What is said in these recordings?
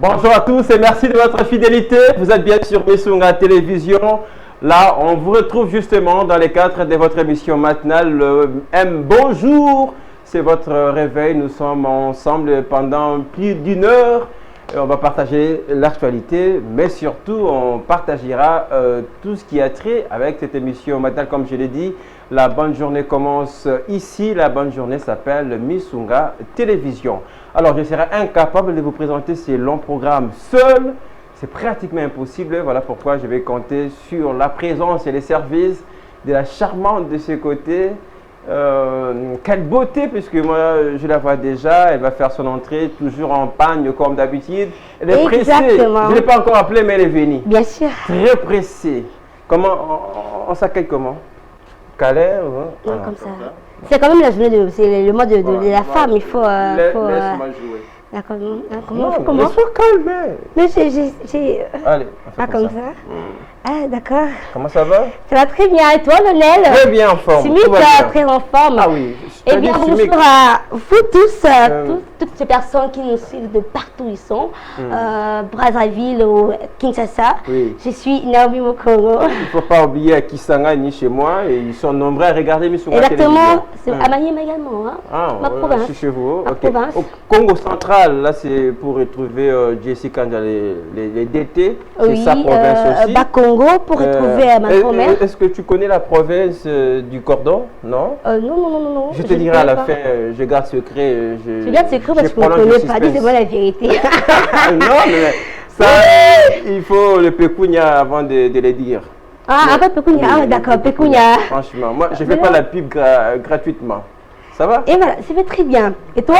Bonjour à tous et merci de votre fidélité. Vous êtes bien sur Missunga Télévision. Là, on vous retrouve justement dans les cadres de votre émission matinale, le M Bonjour. C'est votre réveil. Nous sommes ensemble pendant plus d'une heure. Et on va partager l'actualité, mais surtout, on partagera tout ce qui a trait avec cette émission matinale. Comme je l'ai dit, la bonne journée commence ici. La bonne journée s'appelle Missunga Télévision. Alors, je serai incapable de vous présenter ces longs programmes seul. C'est pratiquement impossible. Voilà pourquoi je vais compter sur la présence et les services de la charmante de ce côté. Quelle beauté, puisque moi je la vois déjà, elle va faire son entrée toujours en pagne comme d'habitude. Elle est pressée. Je ne l'ai pas encore appelée, mais elle est venue. Bien sûr. Très pressée. Comment on s'accueille comment? Calais ou... comme ça. C'est quand même la journée c'est le mois de la femme, il faut... Laisse-moi jouer. D'accord. Comment laisse-moi calmer. Mais j'ai... Allez, on fait comme ça. Ah, d'accord. Comment ça va? Ça va très bien. Et toi, Lionel? Très bien en forme. Simic, très en forme. Ah oui. Eh bien, bonjour à vous tous, toutes ces personnes qui nous suivent de partout où ils sont. Brazzaville ou Kinshasa. Oui. Je suis Naomi Mokoro. Il ne faut pas oublier à Kisanga ni chez moi. Et ils sont nombreux à regarder Missunga Télévision. Exactement. C'est à Maniema également. Hein. Ah, ma province. C'est chez vous. Ma province. Au Congo central, là, c'est pour retrouver Jessica dans les DT. C'est sa province aussi. Congo pour retrouver ma grand-mère. Est-ce que tu connais la province du cordon? Non? Non. Je te dirai à la fin, je garde secret. Je garde secret parce que je ne connais pas, dis-moi la vérité. Non, mais ça, il faut le pécunia avant de les dire. Ah, après pécunia, ah d'accord, pécunia. Franchement, moi, je ne fais pas la pub gratuitement. Ça va? Et voilà, ça fait très bien. Et toi?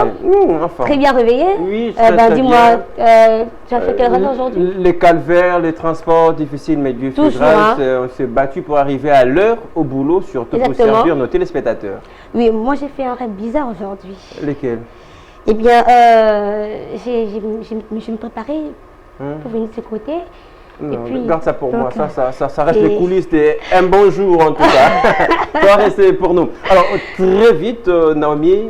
Enfin. Très bien réveillé? Oui, très dis-moi, tu as fait quelle raison aujourd'hui? Les calvaires, les transports difficiles, mais Dieu fait grâce. On s'est battu pour arriver à l'heure au boulot, surtout pour servir nos téléspectateurs. Oui, moi j'ai fait un rêve bizarre aujourd'hui. Lesquels? Eh bien, je me préparais pour venir de ce côté. Non, et puis, garde ça pour moi, ça reste les coulisses de un bonjour en tout cas. Ça va rester pour nous. Alors très vite, Naomi,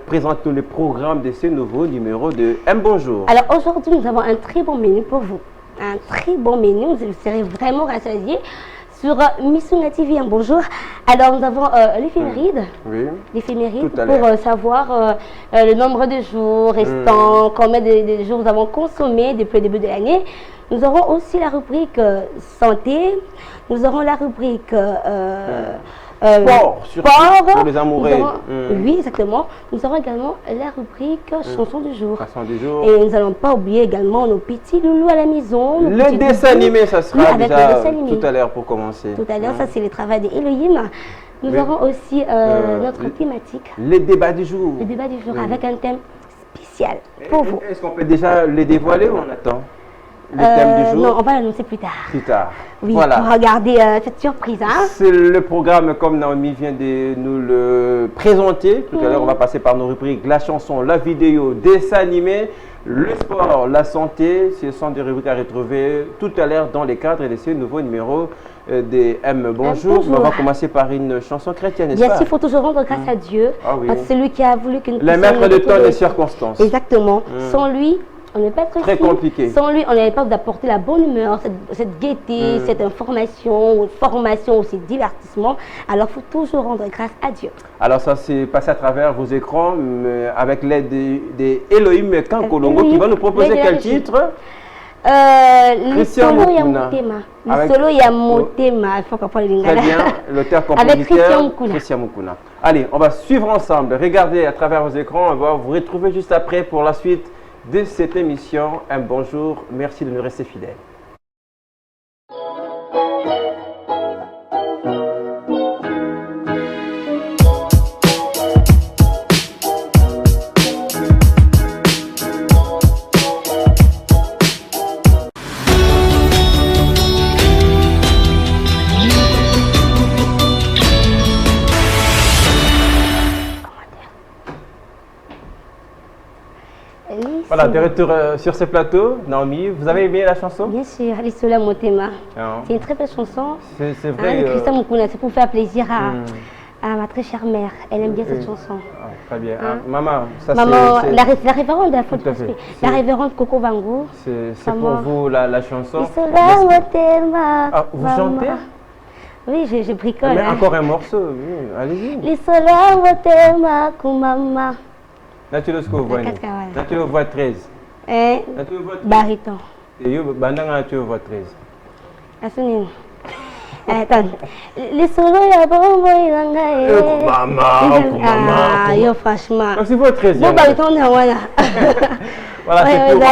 présente-nous le programme de ce nouveau numéro de Un Bonjour. Alors aujourd'hui, nous avons un très bon menu pour vous. Un très bon menu, vous serez vraiment rassasiés sur Missunga TV Un Bonjour. Alors nous avons l'éphéméride. Oui. L'éphéméride pour savoir le nombre de jours restants, combien de jours nous avons consommé depuis le début de l'année. Nous aurons aussi la rubrique santé, nous aurons la rubrique sport, pour les amoureux. Oui, exactement. Nous aurons également la rubrique chanson du jour. Chanson du jour. Et nous n'allons pas oublier également nos petits loulous à la maison. Le dessin animé, ça sera déjà tout à l'heure pour commencer. Tout à l'heure, ça c'est le travail d'Elohim. Nous aurons aussi notre thématique. Le débat du jour. Le débat du jour avec un thème spécial pour vous. Est-ce qu'on peut déjà le dévoiler ou on attend? Le thème du jour? Non, on va l'annoncer plus tard. Plus tard. Oui, voilà. Pour regarder cette surprise. Hein. C'est le programme comme Naomi vient de nous le présenter. Tout à l'heure, on va passer par nos rubriques, la chanson, la vidéo, dessin animé, le sport, la santé. Ce sont des rubriques à retrouver tout à l'heure dans les cadres de ce nouveau numéro des M Bonjour. On va commencer par une chanson chrétienne, n'est-ce pas? Bien sûr, il faut toujours rendre grâce à Dieu. Ah, oui. Parce que c'est lui qui a voulu que nous puissions... Le maître de temps et des circonstances. Exactement. Sans lui... on n'est pas très compliqué. Sans lui, on n'est pas d'apporter la bonne humeur, cette gaieté, cette information, formation, aussi divertissement. Alors, il faut toujours rendre grâce à Dieu. Alors, ça s'est passé à travers vos écrans avec l'aide d'Elohim Kankolongo qui va nous proposer quel titre? Christian Motema. Le solo Yamotema. Il faut qu'on parle Très bien, l'auteur-compositeur Christian Mukuna. Allez, on va suivre ensemble. Regardez à travers vos écrans. On va vous retrouver juste après pour la suite de cette émission. Un bonjour, merci de nous rester fidèles. Voilà, de retour sur ce plateau. Naomi, vous avez aimé la chanson? Bien sûr, Alisola Motema. C'est une très belle chanson. C'est vrai. Christian Mukuna, c'est pour faire plaisir À ma très chère mère, elle aime bien cette chanson. Ah, très bien. Ah, maman, ça c'est... La révérende, la révérende Coco Bangou. C'est pour vous la chanson. Ah, vous chantez? Oui, je bricole. Mais encore un morceau, oui, allez-y. Naturel ce que vous voyez. Naturel voix 13. Bariton. Et vous, naturel voix 13. Assunine. Attends. Les solos, il y a bon boy maman, yo franchement. C'est votre 13. Bon bariton, voilà. Voilà, c'est pour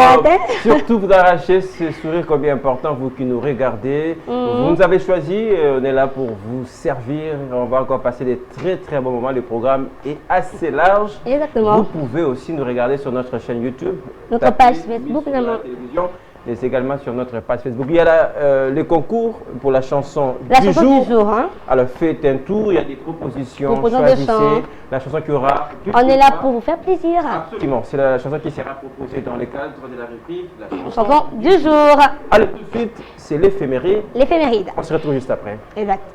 surtout vous arracher ce sourire combien important, vous qui nous regardez. Vous nous avez choisi, on est là pour vous servir. On va encore passer des très bons moments. Le programme est assez large. Exactement. Vous pouvez aussi nous regarder sur notre chaîne YouTube. Notre page Facebook également. Mais également sur notre page Facebook. Il y a le concours pour la chanson du jour. Hein? Alors faites un tour, il y a des propositions. Choisissez la chanson qui aura. On est là pour vous faire plaisir. Absolument, c'est la chanson qui sera proposée dans le cadre de la rubrique. La chanson du jour. Allez, tout de suite, c'est l'éphéméride. L'éphéméride. On se retrouve juste après. Exact.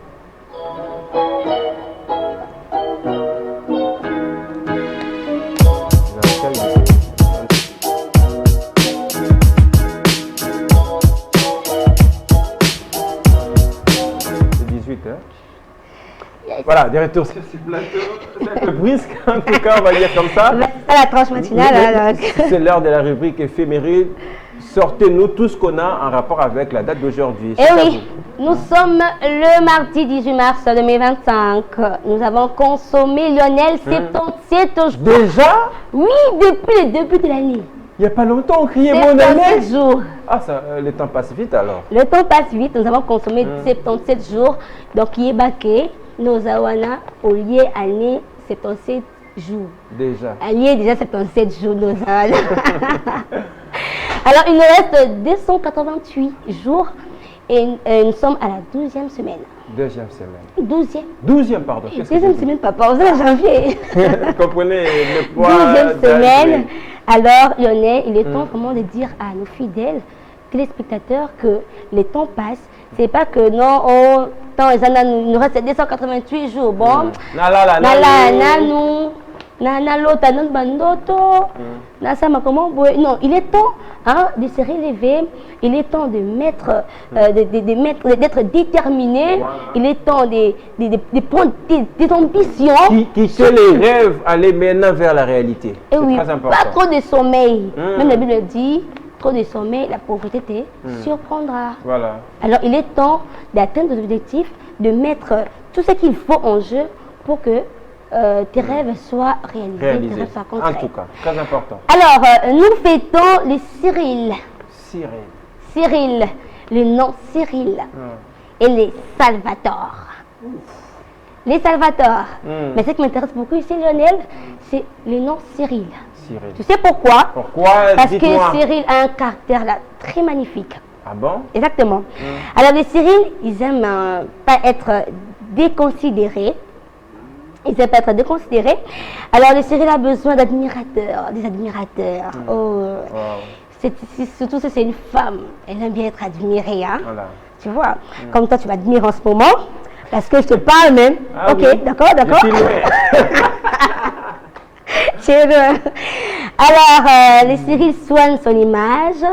Voilà, des retours sur ce plateau. C'est un peu brusque, en tout cas, on va dire comme ça. C'est la tranche matinale. C'est l'heure de la rubrique éphéméride. Sortez-nous tout ce qu'on a en rapport avec la date d'aujourd'hui. Eh oui, nous sommes le mardi 18 mars 2025. Nous avons consommé Lionel 77 jours. Déjà? Oui, depuis le début de l'année. Il n'y a pas longtemps, on criait mon année. Jours. Ah, ça, le temps passe vite alors. Le temps passe vite. Nous avons consommé 77 jours. Donc, il est baqué. Nos awana au lieu année 77 jours. Déjà. Allié déjà 77 jours nos awana. Alors il nous reste 288 jours et nous sommes à la 12e semaine. 2e semaine. 12e, pardon. 2e semaine, papa, on est en janvier. Vous comprenez le poids. 12e semaine. Alors Lionel, il est temps vraiment de dire à nos fidèles téléspectateurs que les temps passent. C'est pas que non, il nous reste 288 jours. Bon, non, il est temps de se relever, il est temps de mettre, d'être déterminé, il est temps de prendre des ambitions. Quitter les rêves, aller maintenant vers la réalité. Et oui, très important. Pas trop de sommeil. Même la Bible dit, trop de sommeil, la pauvreté te surprendra. Voilà. Alors il est temps d'atteindre nos objectifs, de mettre tout ce qu'il faut en jeu pour que tes rêves soient réalisés. Tes rêves soient concrets. En tout cas, très important. Alors, nous fêtons les Cyril. Cyril, le nom Cyril. Et les Salvatore. Les Salvatore. Mais ce qui m'intéresse beaucoup ici, Lionel, c'est le nom Cyril. Tu sais pourquoi? Parce que Cyril a un caractère là, très magnifique. Ah bon? Exactement. Alors les Cyril, ils aiment pas être déconsidérés. Ils aiment pas être déconsidérés. Alors le Cyril a besoin d'admirateurs, des admirateurs. Surtout si c'est une femme, elle aime bien être admirée. Hein? Voilà. Tu vois? Comme toi, tu m'admires en ce moment. Parce que je te parle même. Ah, ok, oui. D'accord. Alors, les Cyril soignent son image.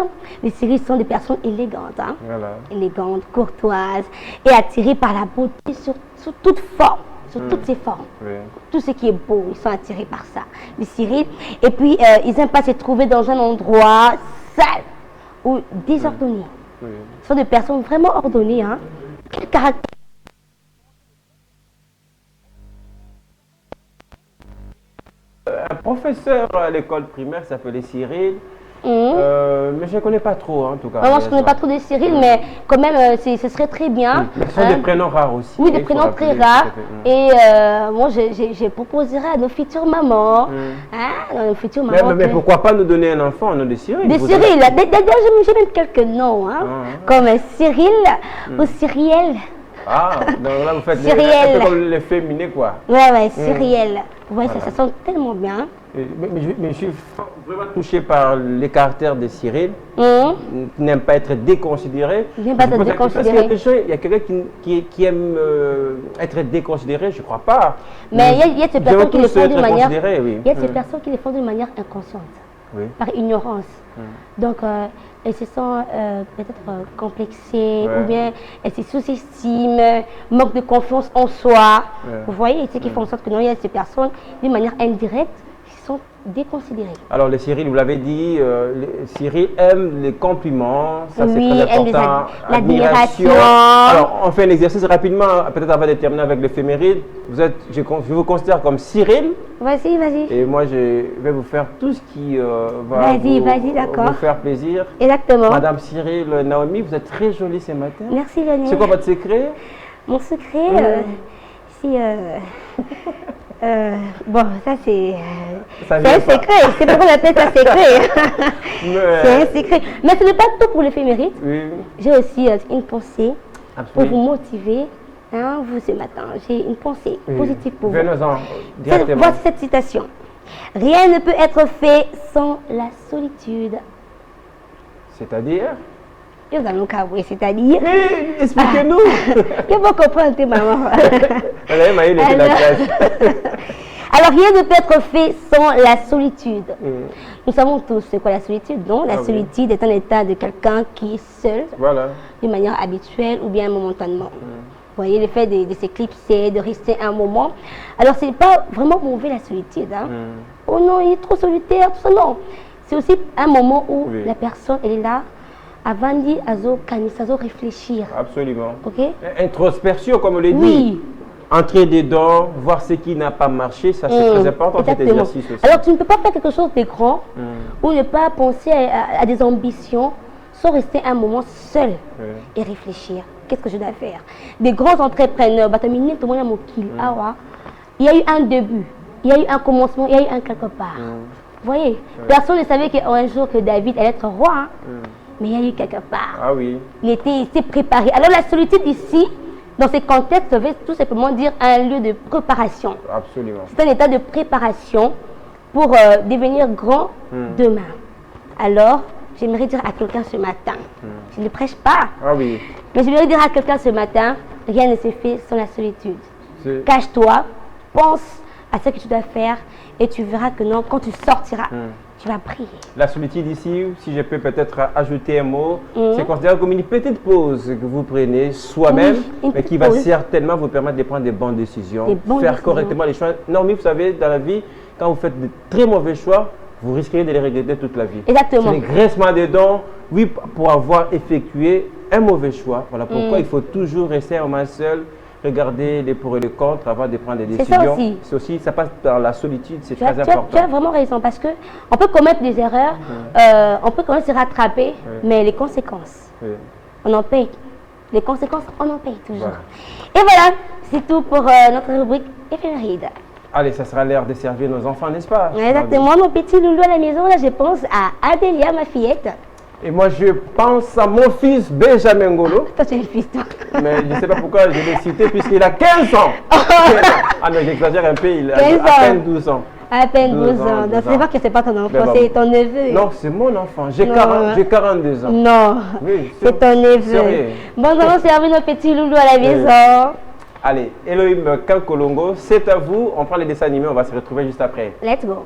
Les Cyril sont des personnes élégantes, hein? Voilà. Élégantes, courtoises et attirées par la beauté sous toute forme, sur toutes ses formes. Oui. Tout ce qui est beau, ils sont attirés par ça. Les Cyril. Et puis, ils n'aiment pas se trouver dans un endroit sale ou désordonné. Oui. Ce sont des personnes vraiment ordonnées. Hein? Quel caractère? Un professeur à l'école primaire s'appelait Cyril. Mais je ne connais pas trop, en tout cas. Moi, je ne connais pas trop de Cyril, mais quand même, ce serait très bien. Ce sont des prénoms rares aussi. Oui, des prénoms très rares. Et moi, je proposerai à nos futures mamans. Nos futures mamans. Mais pourquoi pas nous donner un enfant au nom de Cyril? De Cyril. D'ailleurs, j'ai même quelques noms, hein, comme Cyril ou Cyriel. Ah, donc là, vous faites Cyriel. comme les féminins, quoi. Ouais, Cyriel. Ouais, ça sonne tellement bien. Mais je suis vraiment touché par les caractères de Cyril. Qui n'aime pas être déconsidéré. Il n'aime pas être déconsidéré. Il y a quelqu'un qui aime être déconsidéré, je ne crois pas. Mais il y a ces personnes qui le font d'une manière. Oui. Il y a ces personnes qui le font d'une manière inconsciente, par ignorance. Donc, elles se sentent peut-être complexées, ou bien elles se sous-estiment, manquent de confiance en soi. Vous voyez, c'est ce qui font en sorte que non, il y a ces personnes, d'une manière indirecte, qui sont déconsidérées. Alors, le Cyril, vous l'avez dit, Cyril aime les compliments, ça c'est très important. L'admiration. Alors, on fait un exercice rapidement, peut-être avant de terminer avec l'éphéméride. Je vous considère comme Cyril. Vas-y, vas-y. Et moi, je vais vous faire tout ce qui va vous faire plaisir. Exactement. Madame Cyril, Naomi, vous êtes très jolie ce matin. Merci, Lionel. C'est quoi votre secret? Mon secret, bon, ça c'est un secret. C'est pourquoi on appelle ça secret. C'est un secret. Mais ce n'est pas tout pour l'éphéméride. J'ai aussi une pensée pour vous motiver. Vous ce matin, j'ai une pensée positive pour vous. Venons-en directement. Voici cette citation. Rien ne peut être fait sans la solitude. C'est-à-dire? C'est-à-dire? Expliquez-nous. Il faut comprendre, maman. Alors, rien ne peut être fait sans la solitude. Nous savons tous c'est quoi la solitude, non? La solitude est un état de quelqu'un qui est seul, d'une manière habituelle ou bien momentanément. Vous voyez, le fait de s'éclipser, de rester un moment. Alors, ce n'est pas vraiment mauvais la solitude. Oh non, il est trop solitaire, tout ça, non. C'est aussi un moment où la personne, elle est là, avant de réfléchir. Absolument. Ok? Introspection, comme on l'a dit. Entrer dedans, voir ce qui n'a pas marché, ça c'est très important, cet exercice aussi. Alors, tu ne peux pas faire quelque chose de grand ou ne pas penser à des ambitions sans rester un moment seul et réfléchir. Qu'est-ce que je dois faire? Des grands entrepreneurs, il y a eu un début, il y a eu un commencement, il y a eu un quelque part. Vous voyez, personne ne savait qu'un jour que David allait être roi, mais il y a eu quelque part. Ah oui. Il s'est préparé. Alors la solitude ici, dans ces contextes, ça veut tout simplement dire un lieu de préparation. Absolument. C'est un état de préparation pour devenir grand demain. Alors, j'aimerais dire à quelqu'un ce matin, je ne prêche pas, mais j'aimerais dire à quelqu'un ce matin, rien ne se fait sans la solitude. Cache-toi, pense à ce que tu dois faire et tu verras que non, quand tu sortiras, tu vas prier. La solitude ici, si je peux peut-être ajouter un mot, c'est considéré comme une petite pause que vous prenez soi-même, mais qui va certainement vous permettre de prendre des bonnes décisions, faire correctement les choix. Non, mais vous savez, dans la vie, quand vous faites de très mauvais choix, vous risquez de les regretter toute la vie. Exactement. C'est le graissement des dents, pour avoir effectué un mauvais choix. Voilà pourquoi il faut toujours rester un moment seul, regarder les pour et les contre avant de prendre des décisions. C'est aussi, ça passe dans la solitude, c'est très important. Tu as vraiment raison, parce qu'on peut commettre des erreurs, on peut quand même se rattraper, mais les conséquences, on en paye. Les conséquences, on en paye toujours. Et voilà, c'est tout pour notre rubrique éphéméride. Allez, ça sera l'heure de servir nos enfants, n'est-ce pas? Exactement, mon petit loulou à la maison, là, je pense à Adélia, ma fillette. Et moi, je pense à mon fils Benjamin Ngolo. Toi, tu es le fils, toi. Mais je ne sais pas pourquoi je l'ai cité, puisqu'il a 15 ans. Ah non, j'exagère un peu, il a à peine 12 ans. À peine 12 ans. Donc, c'est pas que c'est pas ton enfant, c'est ton neveu. Non, c'est mon enfant. J'ai 42 ans. Non, oui, c'est ton neveu. Bon, nous allons servir nos petits loulous à la maison. Allez, Elohim Kankolongo, c'est à vous. On prend les dessins animés, on va se retrouver juste après. Let's go.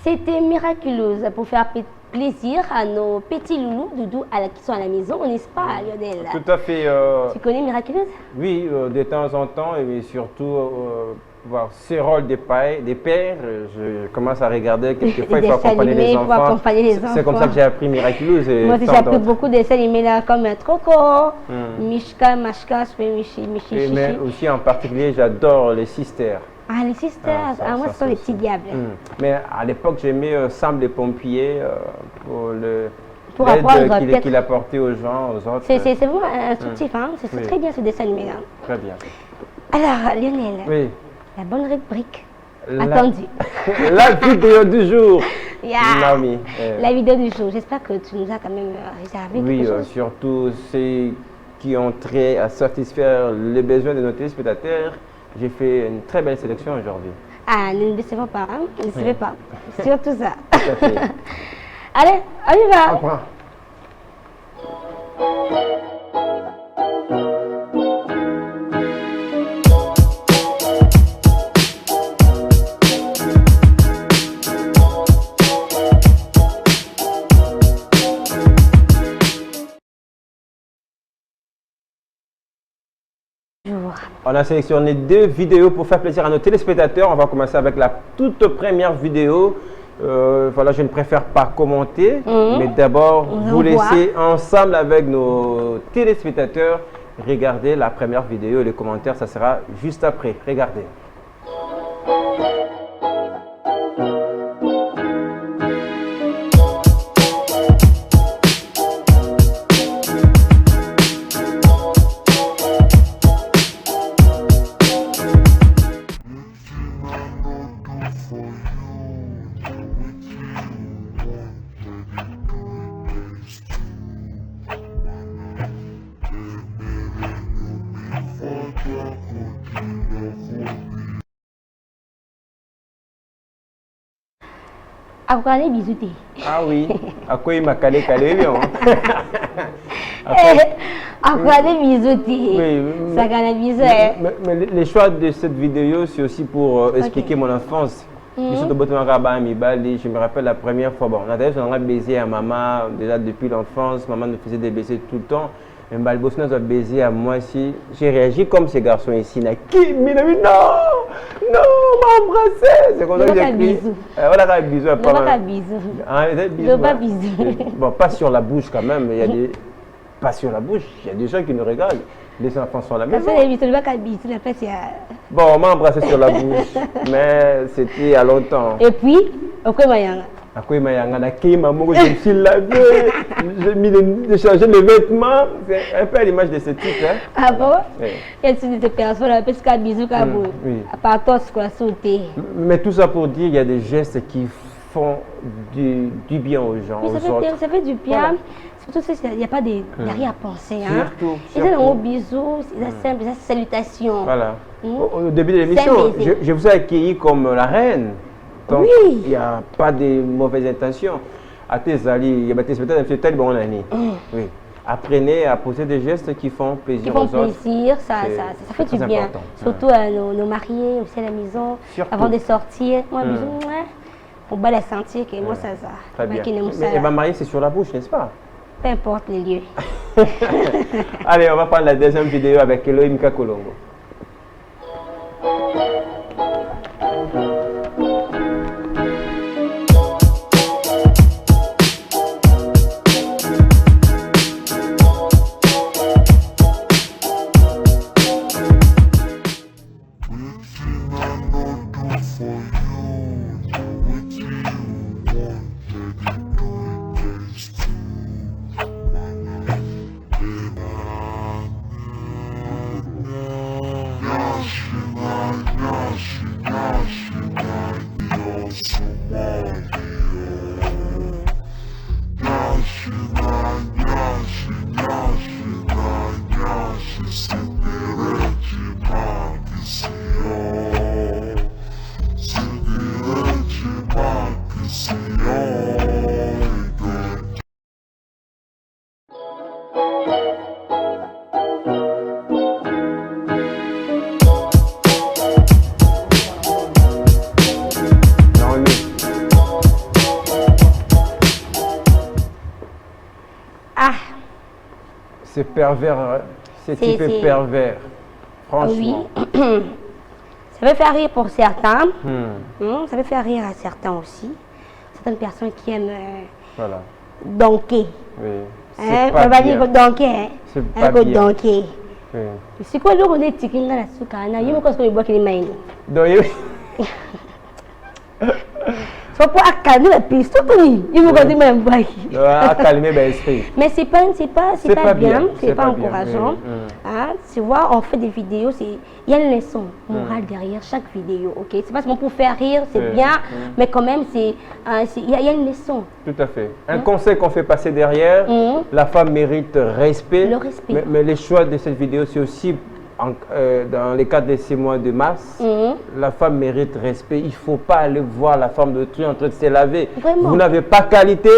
C'était miraculeuse pour faire plaisir à nos petits loulous, doudous qui sont à la maison, n'est-ce pas, Lionel? Tout à fait. Tu connais miraculeuse? Oui, de temps en temps, et surtout voir ces rôles des pères. Je commence à regarder quelquefois, il faut accompagner les enfants. C'est comme ça que j'ai appris miraculeuse. Moi aussi, j'ai appris beaucoup de dessins animés là, comme Troco, Mishka, Mashka, Michi. Mais aussi en particulier, j'adore les sisters. Ah, les sisters, moi, ce sont les petits diables. Mais à l'époque, j'aimais Sam les pompiers pour apprendre qu'il apportait aux gens, aux autres. C'est vraiment instructif, hein? C'est très bien ce dessin animé-là. Très bien. Alors, Lionel, oui. la bonne rubrique Attendu. La vidéo du jour. Naomi. La vidéo du jour. J'espère que tu nous as quand même réservé quelque chose. Oui, surtout ceux qui ont trait à satisfaire les besoins de nos téléspectateurs. J'ai fait une très belle sélection aujourd'hui. Ah, ne décevons pas, hein? Ne décevez pas. Surtout ça. Allez, on y va. On prend. On a sélectionné 2 vidéos pour faire plaisir à nos téléspectateurs. On va commencer avec la toute première vidéo. Voilà, je ne préfère pas commenter, mais d'abord vous laisser ensemble avec nos téléspectateurs regarder la première vidéo. Les commentaires, ça sera juste après. Regardez. Akouane bisouté. Ah oui, Akouane m'a calé bien. Akouane bisouté. Oui, ça gagne bisou. Mais les choix de cette vidéo, c'est aussi pour expliquer mon enfance. Je me rappelle la première fois, bon, on a baisé à maman déjà depuis l'enfance. Maman nous faisait des baisers tout le temps. Mais Balbos nous a baisé à moi aussi. J'ai réagi comme ces garçons ici. Qui non, non, m'embrasser. C'est comme ça que j'ai crié. On a un bisou. On a un bisou. Bon, pas sur la bouche quand même. Il y a des... Pas sur la bouche. Il y a des gens qui nous regardent. Les enfants sont à la maison. Bon, on m'a embrassé sur la bouche. Mais c'était il y a longtemps. Et puis, après Mayanga. Après Mayanga, je me suis lavé, j'ai changé les vêtements. C'est un peu à l'image de ce type. Hein? Ah bon? Oui. Il y a des personnes qui ont des bisous à part toi, ce qu'on a sauté. Mais tout ça pour dire, il y a des gestes qui font du bien aux gens. Oui, ça fait du bien. Voilà. Surtout, il n'y a pas de rien à penser. Hein? Surtout. Ils ont un gros bisou, c'est simple, c'est salutations. Voilà. Au début de l'émission, je vous ai accueilli comme la reine. Donc, il n'y a pas de mauvaises intentions. À tes alliés, il y a peut-être un bon année. Oui. Apprenez à poser des gestes qui font plaisir aux autres. Qui font plaisir, ça fait du bien. Important. Surtout à nos mariés aussi à la maison, avant de sortir. Moi, bisous, on va la sentir que moi, ça. Très bien. Et ma mariée, c'est sur la bouche, n'est-ce pas? Peu importe les lieux. Allez, on va prendre la deuxième vidéo avec Elohim Kakolongo. C'est pervers, c'est type pervers, franchement. Oui. Ça peut faire rire pour certains, ça peut faire rire à certains aussi. Certaines personnes qui aiment donker. Oui. On va dire donker, hein. C'est pas bien. Donker. C'est quoi l'eau qu'on est tiqué dans la soukana? Il y a encore ce qu'on boit qui est main. Donc, faut pas calmer la piste, il faut qu'on même calmer l'esprit. Mais c'est pas bien, c'est pas encourageant. tu vois, on fait des vidéos, il y a une leçon morale derrière chaque vidéo, ok? C'est pas seulement pour faire rire, c'est bien, mais quand même, il y a une leçon. Tout à fait. Un conseil qu'on fait passer derrière, la femme mérite respect. Le respect. Mais les choix de cette vidéo, c'est aussi dans les cadres des 6 mois de mars, la femme mérite respect. Il ne faut pas aller voir la femme d'autrui en train de se laver. Vraiment. Vous n'avez pas qualité,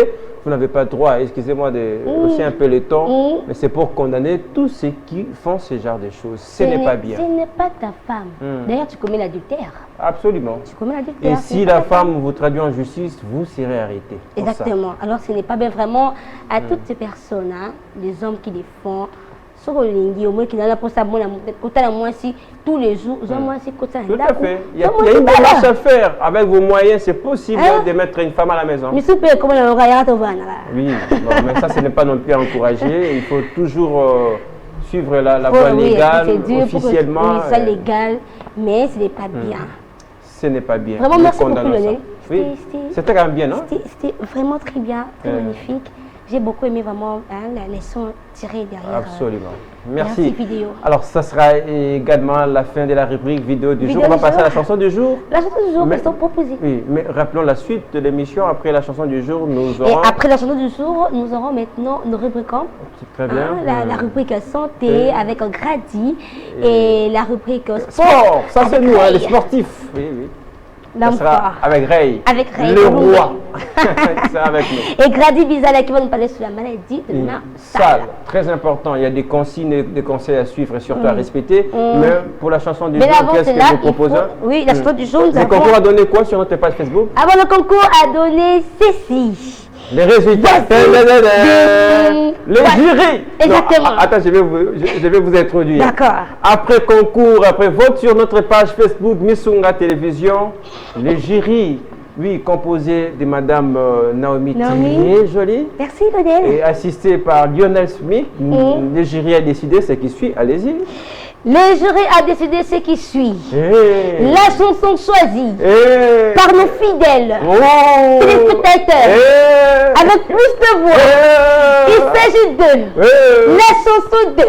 vous n'avez pas droit. Excusez-moi de aussi un peu le ton, mais c'est pour condamner tous ceux qui font ce genre de choses. Ce n'est pas bien. Ce n'est pas ta femme. D'ailleurs, tu commets l'adultère. Absolument. Tu commets l'adultère. Et si la femme vous traduit en justice, vous serez arrêté. Exactement. Alors, ce n'est pas bien vraiment à toutes ces personnes, hein, les hommes qui les font. Sur le lingi, au moins qui n'a pas ça, moi si tous les jours, moi si tout à fait. Il y a une démarche à faire. Avec vos moyens, c'est possible de mettre une femme à la maison. Mais super, comment on va oui, bon, mais ça, ce n'est pas non plus encouragé. Il faut toujours suivre la voie légale, officiellement. Oui, c'est légal, mais ce n'est pas bien. Ce n'est pas bien. Vraiment, merci beaucoup, Lionel. Oui. C'était quand même bien, non? C'était vraiment très bien, très magnifique. J'ai beaucoup aimé vraiment la leçon tirée derrière. Absolument. Merci. Vidéo. Alors, ça sera également la fin de la rubrique vidéo du jour. On va passer à la chanson du jour. La chanson du jour, sont proposées. Oui, mais rappelons la suite de l'émission. Après la chanson du jour, nous aurons... Et après la chanson du jour, nous aurons maintenant nos rubriques. Très bien. La rubrique santé avec un Grady et la rubrique sport. Ça, c'est nous, les sportifs. Oui, oui. Ça sera avec Ray. Avec Ray. Le roi. C'est avec nous. Et Grady Bizala qui va nous parler sur la maladie de Marsal. Très important. Il y a des consignes, des conseils à suivre et surtout à respecter. Mais pour la chanson du jour, qu'est-ce que vous proposez? Oui, la chanson du jour. Le concours a donné quoi sur notre page Facebook? Avant le concours a donné ceci. Les résultats. Le jury. Exactement. Non, attends, je vais vous introduire. D'accord. Après concours, après vote sur notre page Facebook Missunga Télévision, le jury, oui, composé de Madame Naomi, très jolie. Merci, Lionel. Et assisté par Lionel Smith. Le jury a décidé ce qui suit. Allez-y. Le jury a décidé ce qui suit. La chanson choisie par nos fidèles téléspectateurs avec plus de voix. Il s'agit de la chanson de...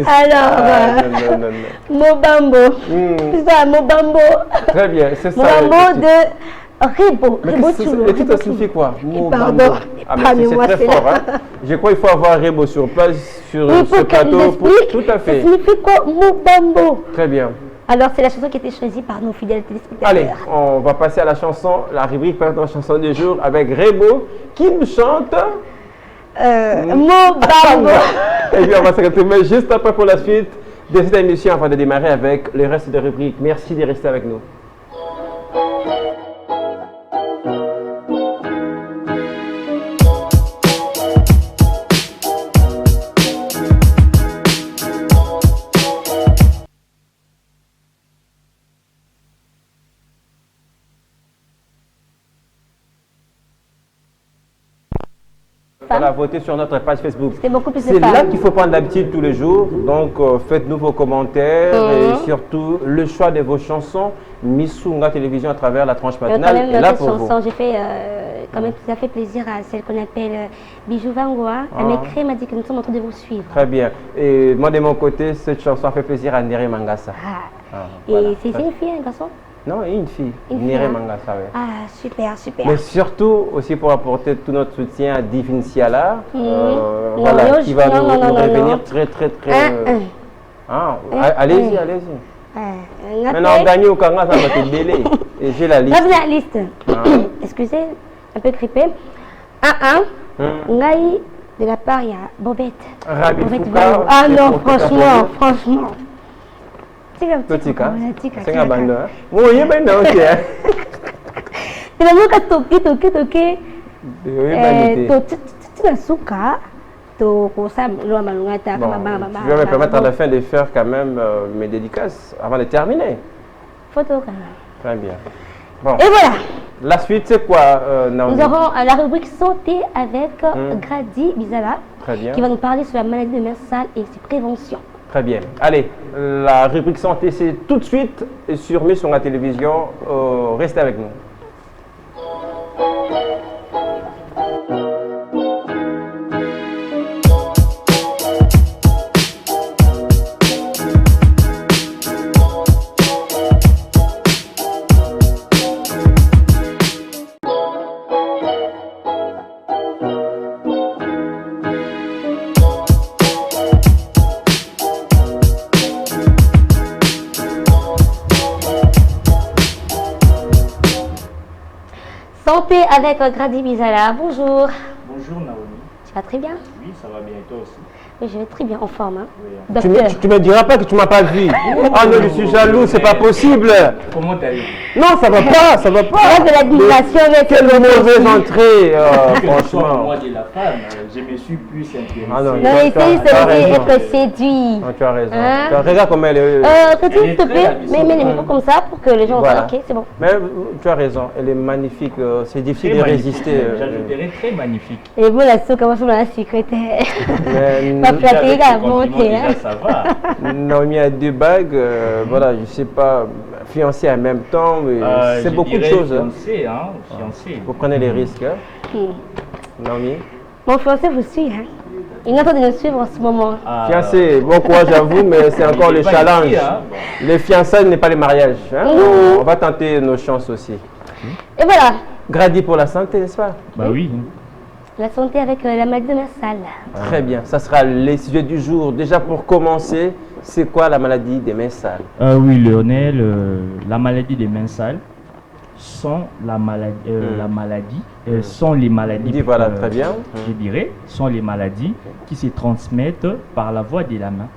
Alors, Mobambo. C'est ça, Mobambo. Très bien, c'est ça. Mobambo de... Ribo. Le titre signifie quoi? Pardon. C'est très fort. Hein? Je crois qu'il faut avoir Ribo sur place, sur ce plateau. Tout à fait. Ça signifie quoi? Mobambo. Très bien. Alors, c'est la chanson qui a été choisie par nos fidèles téléspectateurs. Allez, on va passer à la chanson, la rubrique pardon, chanson du jour avec Ribo qui nous chante Mobambo. Et puis on va se retrouver juste après pour la suite de cette émission avant de démarrer avec le reste des rubriques. Merci de rester avec nous. On a voté sur notre page Facebook. C'est là qu'il faut prendre l'habitude tous les jours. Donc, faites-nous vos commentaires et surtout le choix de vos chansons. Missunga Télévision à travers la tranche matinale. Et là pour vous. J'ai fait quand même, ça fait plaisir à celle qu'on appelle Bijou Vangoa. Elle m'a écrit, m'a dit que nous sommes en train de vous suivre. Très bien. Et moi de mon côté, cette chanson a fait plaisir à Nere Mangasa. Et c'est une fille, un garçon? Non, une fille. Nere Mangasa, oui. Ah, super, super. Mais surtout aussi pour apporter tout notre soutien à Divine Siala, voilà, qui va nous revenir très. Allez-y, allez-y. Maintenant, on gagne au Kanga, ça va te délai. Et j'ai la liste. La liste. Excusez, un peu grippé. 1-1. Ngaï, de la part, il y a Bobette. Ah non, franchement. Totika. C'est un bandit. Oui, il y a un bandit aussi. Tu l'as vu quand toqué. Tu l'as souka. Bon, je vais me permettre à la fin de faire quand même mes dédicaces avant de terminer. Photo quand même. Très bien. Bon. Et voilà. La suite, c'est quoi, Naomi? Nous aurons la rubrique santé avec Grady Bizala. Très bien. Qui va nous parler sur la maladie de Marsal et ses préventions. Très bien. Allez, la rubrique santé, c'est tout de suite sur Missunga Télévision. Restez avec nous. avec Grady Bizala. Bonjour. Bonjour Naomi. Tu vas très bien? Oui, ça va bien et toi aussi? Oui, je vais très bien en forme. Hein. Oui, tu me diras pas que tu m'as pas vu. Ah non, je suis jaloux, c'est pas possible. Comment t'allez? Non, ça va pas, ça va pas. Là, de l'admiration, mais quelle mauvaise entrée, franchement. Moi de la femme, je me suis plus intéressé. Ah non, non, essaye de être séduit. Ah, tu as raison. Hein? Regarde comment elle est. S'il te plaît, mais pas comme ça pour que les gens Voilà. voient. Ok, c'est bon. Mais tu as raison, elle est magnifique. C'est difficile de résister. J'ajouterais très magnifique. Et vous, la soupe, comment ça dans la secrétaire? Mais Pas flatter, la monter. Déjà, ça va. Naomi a 2 bagues, voilà, je sais pas, fiancée en même temps, mais c'est beaucoup de choses. Fiancé, hein, fiancé. Vous prenez les risques, hein? Naomi? Mon fiancé vous suit, hein? Il est en train de nous suivre en ce moment. Fiancé, bon courage à vous, mais c'est encore le challenge. Ici, hein? Les fiançailles n'est pas les mariages. Hein? On va tenter nos chances aussi. Et voilà. Grady pour la santé, n'est-ce pas? Bah oui. La santé avec la maladie de Mersal. Très bien, ça sera les sujets du jour. Déjà pour commencer, c'est quoi la maladie des mains sales? Oui, Lionel, la maladie des mains sales sont la maladie, sont les maladies. Voilà, très bien. Je dirais, sont les maladies qui se transmettent par la voie de la main.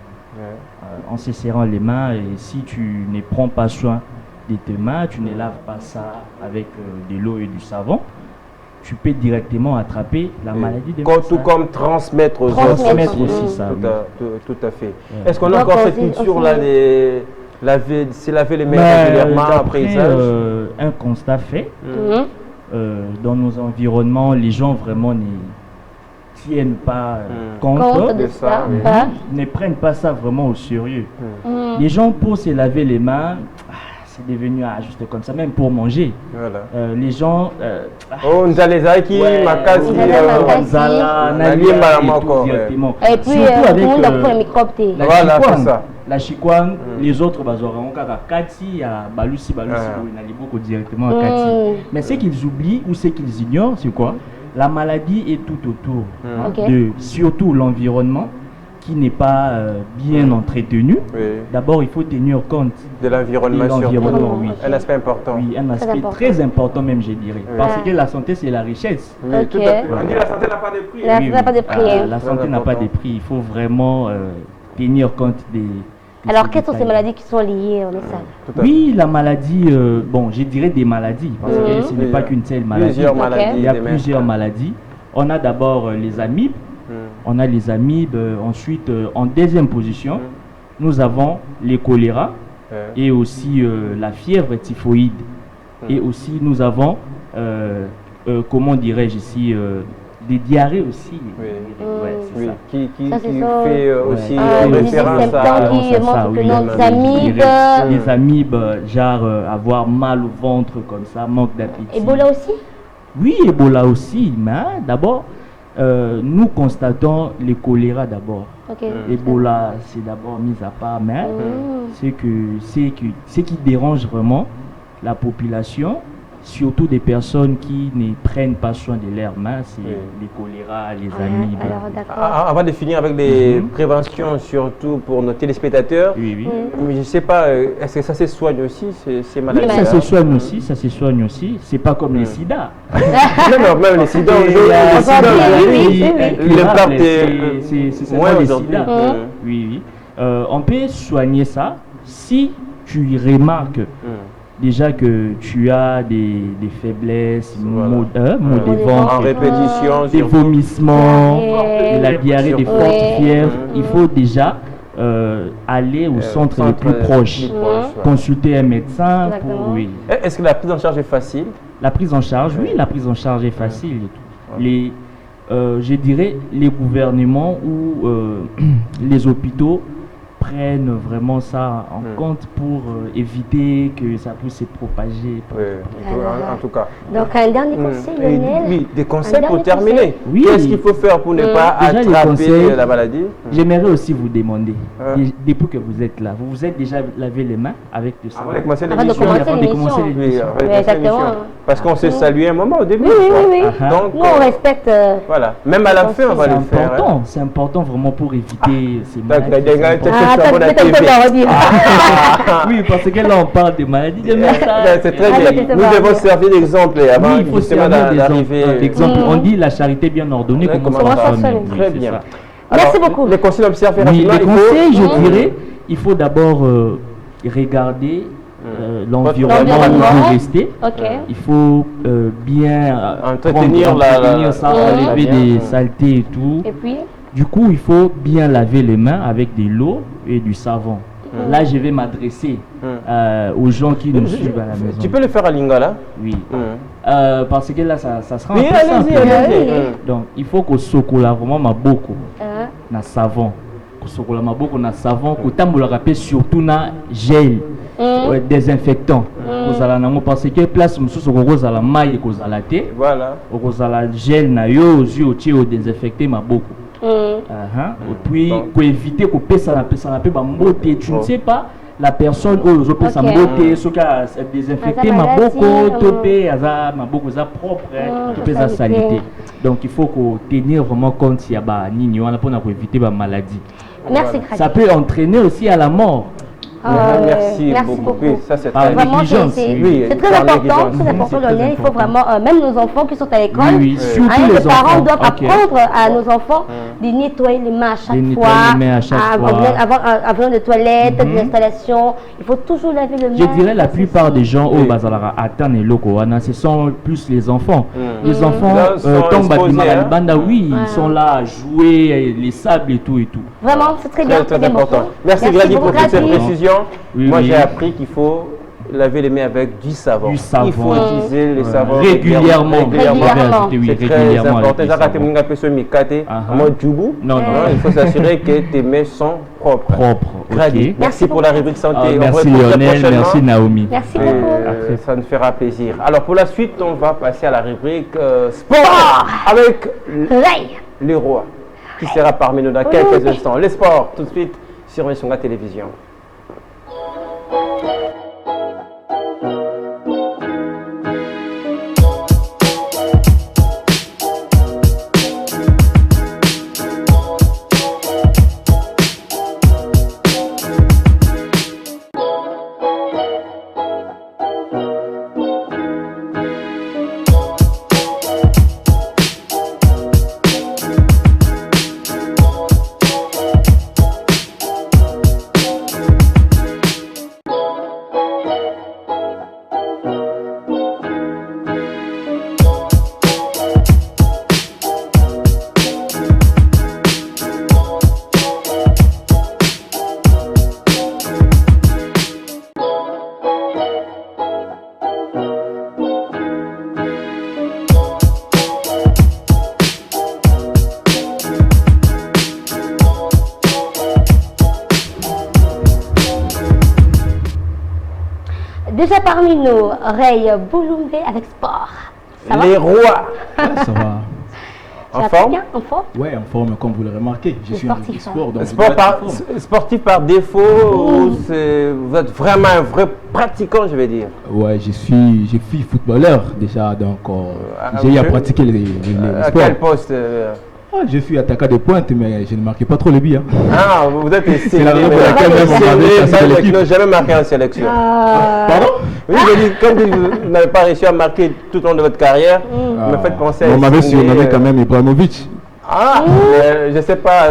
En se serrant les mains, et si tu ne prends pas soin de tes mains, tu ne laves pas ça avec de l'eau et du savon, tu peux directement attraper la maladie des mains sales. Tout comme transmettre aux autres. Transmettre aussi ça. Tout à fait. Est-ce qu'on a encore cette culture-là de laver les mains régulièrement après usage? Un constat fait, dans nos environnements, les gens vraiment ne tiennent pas compte de ça. Ne prennent pas ça vraiment au sérieux. Les gens, pour se laver les mains, c'est devenu juste comme ça, même pour manger. Voilà. Les gens... oh, Nzalezaki, Makasi, directement. Et puis, tout le monde a pris le microbe. Voilà, c'est ça. La chikwang, les autres, on Kati, Balusi, on a beaucoup directement à Kati. Mais ce qu'ils oublient ou ce qu'ils ignorent, c'est quoi? La maladie est tout autour de surtout l'environnement qui n'est pas bien entretenu. D'abord, il faut tenir compte de l'environnement. Oui. Un aspect important. Oui, un aspect très important même, je dirais. Parce que la santé, c'est la richesse. Oui, tout à fait. On dit la santé n'a pas de prix. La santé n'a pas de prix. La santé n'a pas de prix. Il faut vraiment tenir compte des... Alors, quelles sont ces maladies qui sont liées au Mersal? Oui, la maladie, bon, je dirais des maladies, parce que ce n'est pas qu'une seule maladie. Il y a plusieurs maladies. On a d'abord les amibes. On a les amibes. Ensuite, en deuxième position, nous avons les choléra et aussi la fièvre typhoïde. Et aussi, nous avons, comment dirais-je ici, des diarrhées aussi. Oui, qui fait aussi référence à les amibes, genre avoir mal au ventre comme ça, manque d'appétit. Ebola aussi? Oui, Ebola aussi, mais d'abord, nous constatons le choléra d'abord. Ebola, c'est d'abord mis à part, mais ce qui dérange vraiment la population, surtout des personnes qui ne prennent pas soin de leurs mains, c'est les choléra, les amibes. Avant de finir avec les préventions, surtout pour nos téléspectateurs, mais je ne sais pas, est-ce que ça se soigne aussi, ces maladies? Oui, ça se soigne aussi, c'est pas comme les sida. Non, même les sida, l'impact est moins aujourd'hui. Oui. On peut soigner ça si tu remarques déjà que tu as des faiblesses, maux de ventre, en répétition, des vomissements, la diarrhée, des fortes fièvres. Il faut déjà aller au centre le plus proche, consulter un médecin. Est-ce que la prise en charge est facile? La prise en charge, oui, la prise en charge est facile. Je dirais les gouvernements ou les hôpitaux prennent vraiment ça en compte pour éviter que ça puisse se propager. En tout cas. Donc un dernier conseil, Lionel. Oui, des conseils pour terminer. Qu'est-ce qu'il faut faire pour ne pas attraper la maladie? J'aimerais aussi vous demander, depuis que vous êtes là, vous vous êtes déjà lavé les mains avec du savon? Avant de commencer l'émission. Exactement. Parce qu'on s'est salué un moment au début. Oui. Donc, nous, on respecte. Voilà. Même à la fin, on va le faire. C'est important vraiment pour éviter ces maladies. savon à TV. Oui, parce que là, on parle des maladies de message. C'est très bien. Nous devons servir d'exemple avant il faut servir d'exemple. On dit la charité bien ordonnée commence par soi-même. Très bien. Merci beaucoup. Les conseils d'observer rapidement. Les conseils, je dirais, il faut d'abord regarder l'environnement où vous restez. Il faut bien entretenir ça, enlever des saletés et tout. Et puis du coup, il faut bien laver les mains avec de l'eau et du savon. Là, je vais m'adresser aux gens qui nous suivent à la maison. Tu peux le faire à Lingala? Oui. Parce que là, ça sera un peu simple. Donc, il faut que sokola vraiment maboko na savon. Que sokola maboko na savon. Que tambola rappelle surtout na gel désinfectant. Vous allez parce que place monsieur vous allez maille que vous allez té. Voilà. Vous allez gel na yo aux yeux au désinfecter maboko. Et puis, pour éviter qu'on puisse m'emboter, tu ne sais pas la personne où je peux s'emboter, ce qui a désinfecté ma beaucoup, topé, ma beaucoup propre, topé sa saleté. Donc il faut qu'on tenir vraiment compte s'il y a pas nini, on a pour éviter la maladie. Merci. Ça peut entraîner aussi à la mort. Merci beaucoup. Oui, ça c'est très négligence. C'est très important, Lionel. Il faut vraiment, même nos enfants qui sont à l'école, les parents doivent apprendre à nos enfants de nettoyer les mains à chaque fois, avant de toilette, de l'installation. Il faut toujours laver les mains. Je dirais la plupart des gens au Bazara attendent les locaux, ce sont plus les enfants. Les enfants tombent à banda, oui, ils sont là à jouer, les sables et tout et tout. Vraiment, c'est très bien. Très important. Merci Grady pour toutes ces précisions. Moi, j'ai appris qu'il faut laver les mains avec du savon. Il faut utiliser les savons régulièrement. C'est très important. Non, il faut s'assurer que tes mains sont propres. Grady, merci pour la rubrique santé. Merci Lionel, merci Naomi. Merci beaucoup. Ça nous fera plaisir. Alors pour la suite, on va passer à la rubrique sport avec les rois qui sera parmi nous dans quelques instants. Les sports, tout de suite sur Messunga Télévision. Déjà parmi nous, Ray Bouloumbe avec sport. Les rois. Ça va. En forme? Oui, en forme, comme vous le remarquez. Je suis sportif, sport. Donc sportif par défaut ou vous êtes vraiment un vrai pratiquant, je vais dire? Oui, je suis footballeur déjà, donc j'ai à pratiquer les sports. À quel poste? Je suis attaquant de pointe, mais je ne marquais pas trop le but. Ah, vous êtes ici. C'est la raison pour laquelle vous n'avez jamais marqué en sélection. Pardon? Oui, je dis, comme vous n'avez pas réussi à marquer tout au long de votre carrière, vous me faites penser à... On m'avait surnommé quand même Ibrahimovic. Je ne sais pas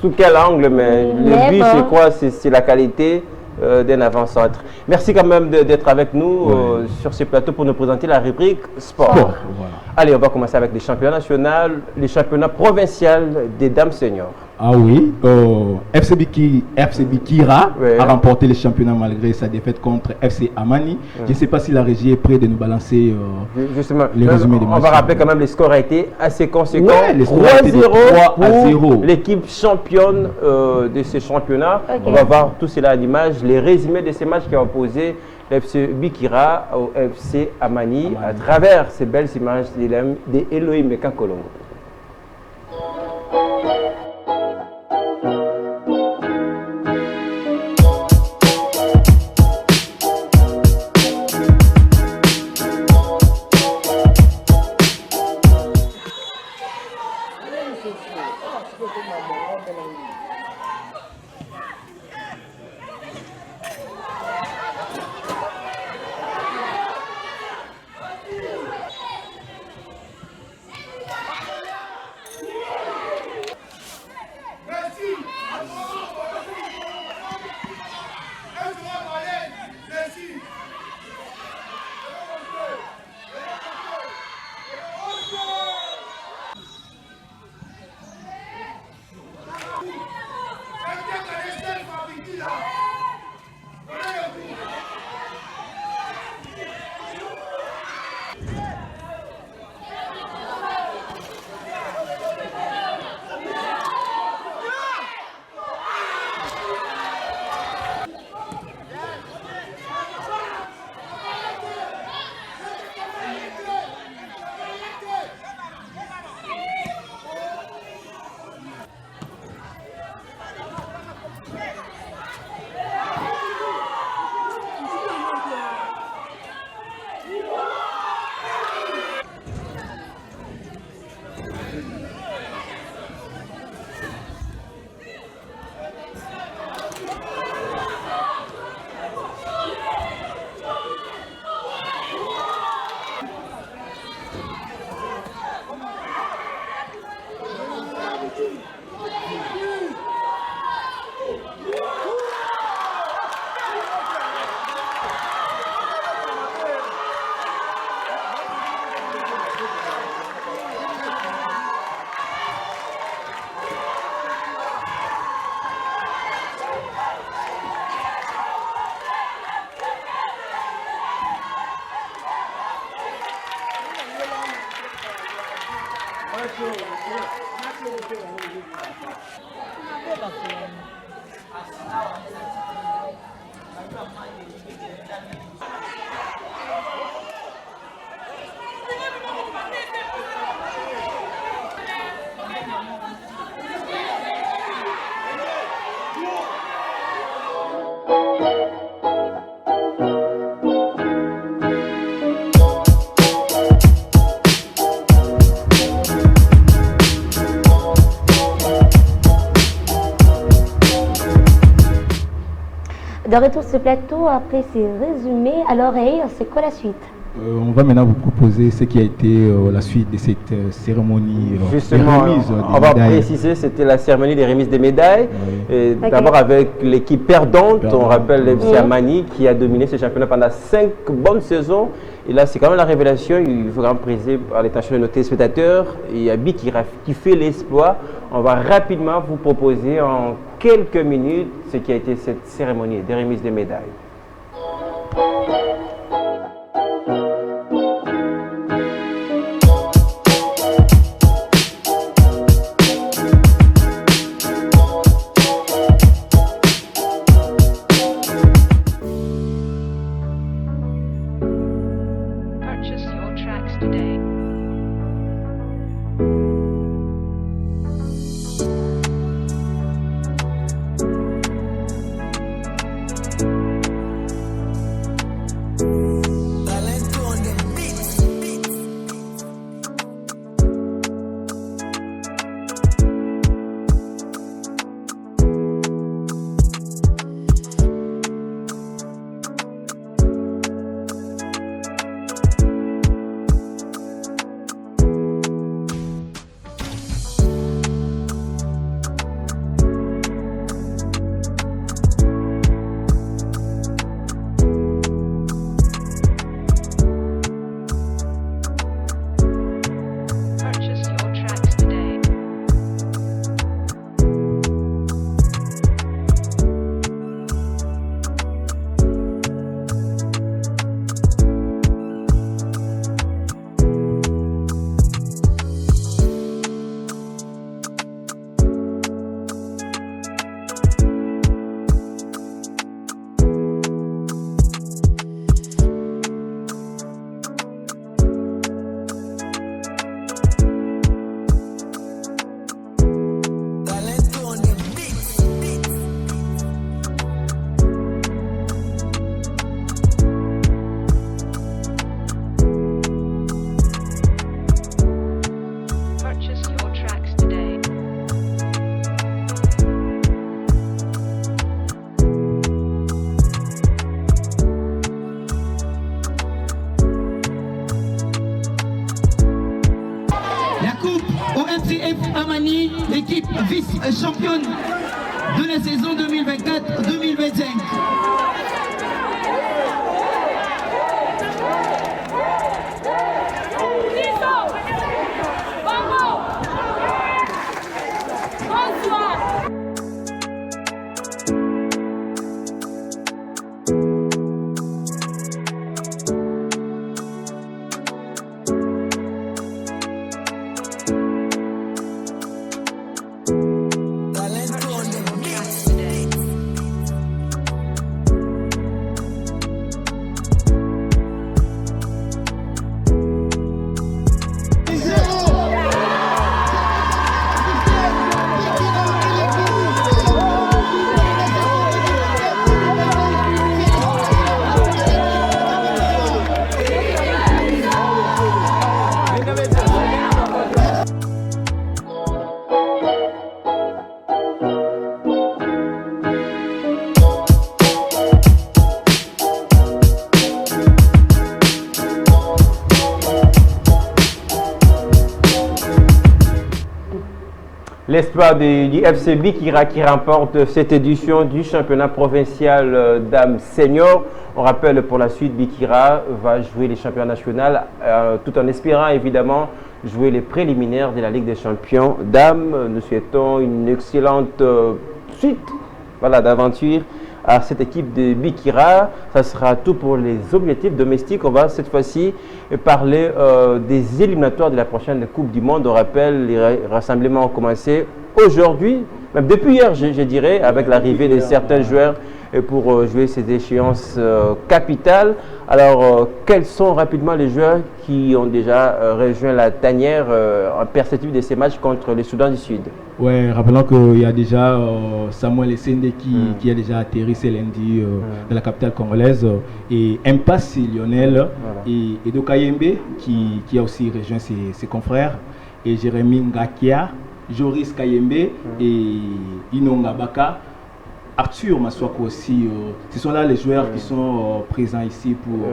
sous quel angle, mais le but, c'est quoi? C'est la qualité d'un avant-centre. Merci quand même d'être avec nous sur ce plateau pour nous présenter la rubrique sport. Voilà. Allez, on va commencer avec les championnats nationaux, les championnats provinciaux des dames seniors. Ah oui, FC Bikira a remporté le championnat malgré sa défaite contre FC Amani. Je ne sais pas si la régie est prête de nous balancer les résumés des matchs. On va rappeler quand même les scores a été assez conséquents. 3-0 pour l'équipe championne de ce championnat. On va voir tout cela à l'image, les résumés de ces matchs qui ont opposé l'FC Bikira au FC Amani à travers ces belles images d'Elohim Mekan Kolongo. De retour sur ce plateau, après ces résumés, alors c'est quoi la suite? On va maintenant vous proposer ce qui a été la suite de cette cérémonie. Justement, on va préciser, c'était la cérémonie des remises des médailles. Oui. D'abord avec l'équipe perdante, on rappelle l'FC Amani qui a dominé ce championnat pendant 5 bonnes saisons. Et là, c'est quand même la révélation, il faut quand même préciser par l'attention de nos téléspectateurs. Il y a Bikira qui fait l'exploit. On va rapidement vous proposer en quelques minutes ce qui a été cette cérémonie des remises des médailles. Amani, l'équipe vice-championne de la saison 2024-2025. L'espoir du FC Bikira qui remporte cette édition du championnat provincial dames seniors. On rappelle pour la suite, Bikira va jouer les championnats nationaux tout en espérant évidemment jouer les préliminaires de la Ligue des champions dames. Nous souhaitons une excellente suite d'aventure à cette équipe de Bikira. Ça sera tout pour les objectifs domestiques. On va cette fois-ci parler des éliminatoires de la prochaine Coupe du Monde. On rappelle, les rassemblements ont commencé aujourd'hui, même depuis hier, je dirais, avec l'arrivée de certains joueurs pour jouer ces échéances capitales. Alors, quels sont rapidement les joueurs qui ont déjà rejoint la tanière en perspective de ces matchs contre le Soudan du Sud? Oui, rappelons qu'il y a déjà Samuel Essende qui a déjà atterri ce lundi dans la capitale congolaise, et Impasse Lionel, et Edo Kayembe qui a aussi rejoint ses confrères, et Jérémy Ngakia, Joris Kayembe et Inonga Baka. Arthur Maswako aussi, ce sont là les joueurs qui sont présents ici pour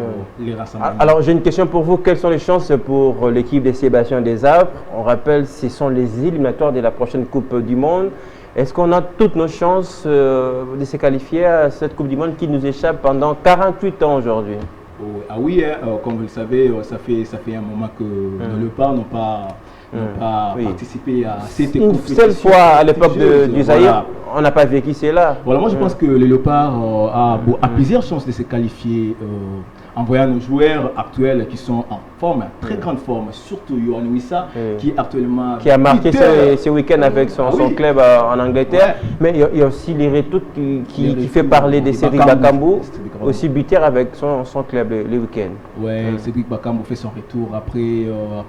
les rassemblements. Alors j'ai une question pour vous, quelles sont les chances pour l'équipe des Sébastien Desabre? On rappelle, ce sont les éliminatoires de la prochaine Coupe du Monde. Est-ce qu'on a toutes nos chances de se qualifier à cette Coupe du Monde qui nous échappe pendant 48 ans aujourd'hui? Ah oui, comme vous le savez, ça fait un moment que nos léopards n'ont pas participé à cette compétition. Une seule fois à l'époque du Zaïre, on n'a pas vécu cela. Voilà, moi je pense que le léopard a plusieurs chances de se qualifier en voyant nos joueurs actuels qui sont en forme, très grande forme, surtout Yohan Wissa qui est actuellement... Qui a marqué ce week-end avec son club en Angleterre. Mais il y a aussi l'Iretout qui fait parler de Cédric Bakambu, aussi buteur avec son club le week-end. Oui, Cédric Bakambu fait son retour après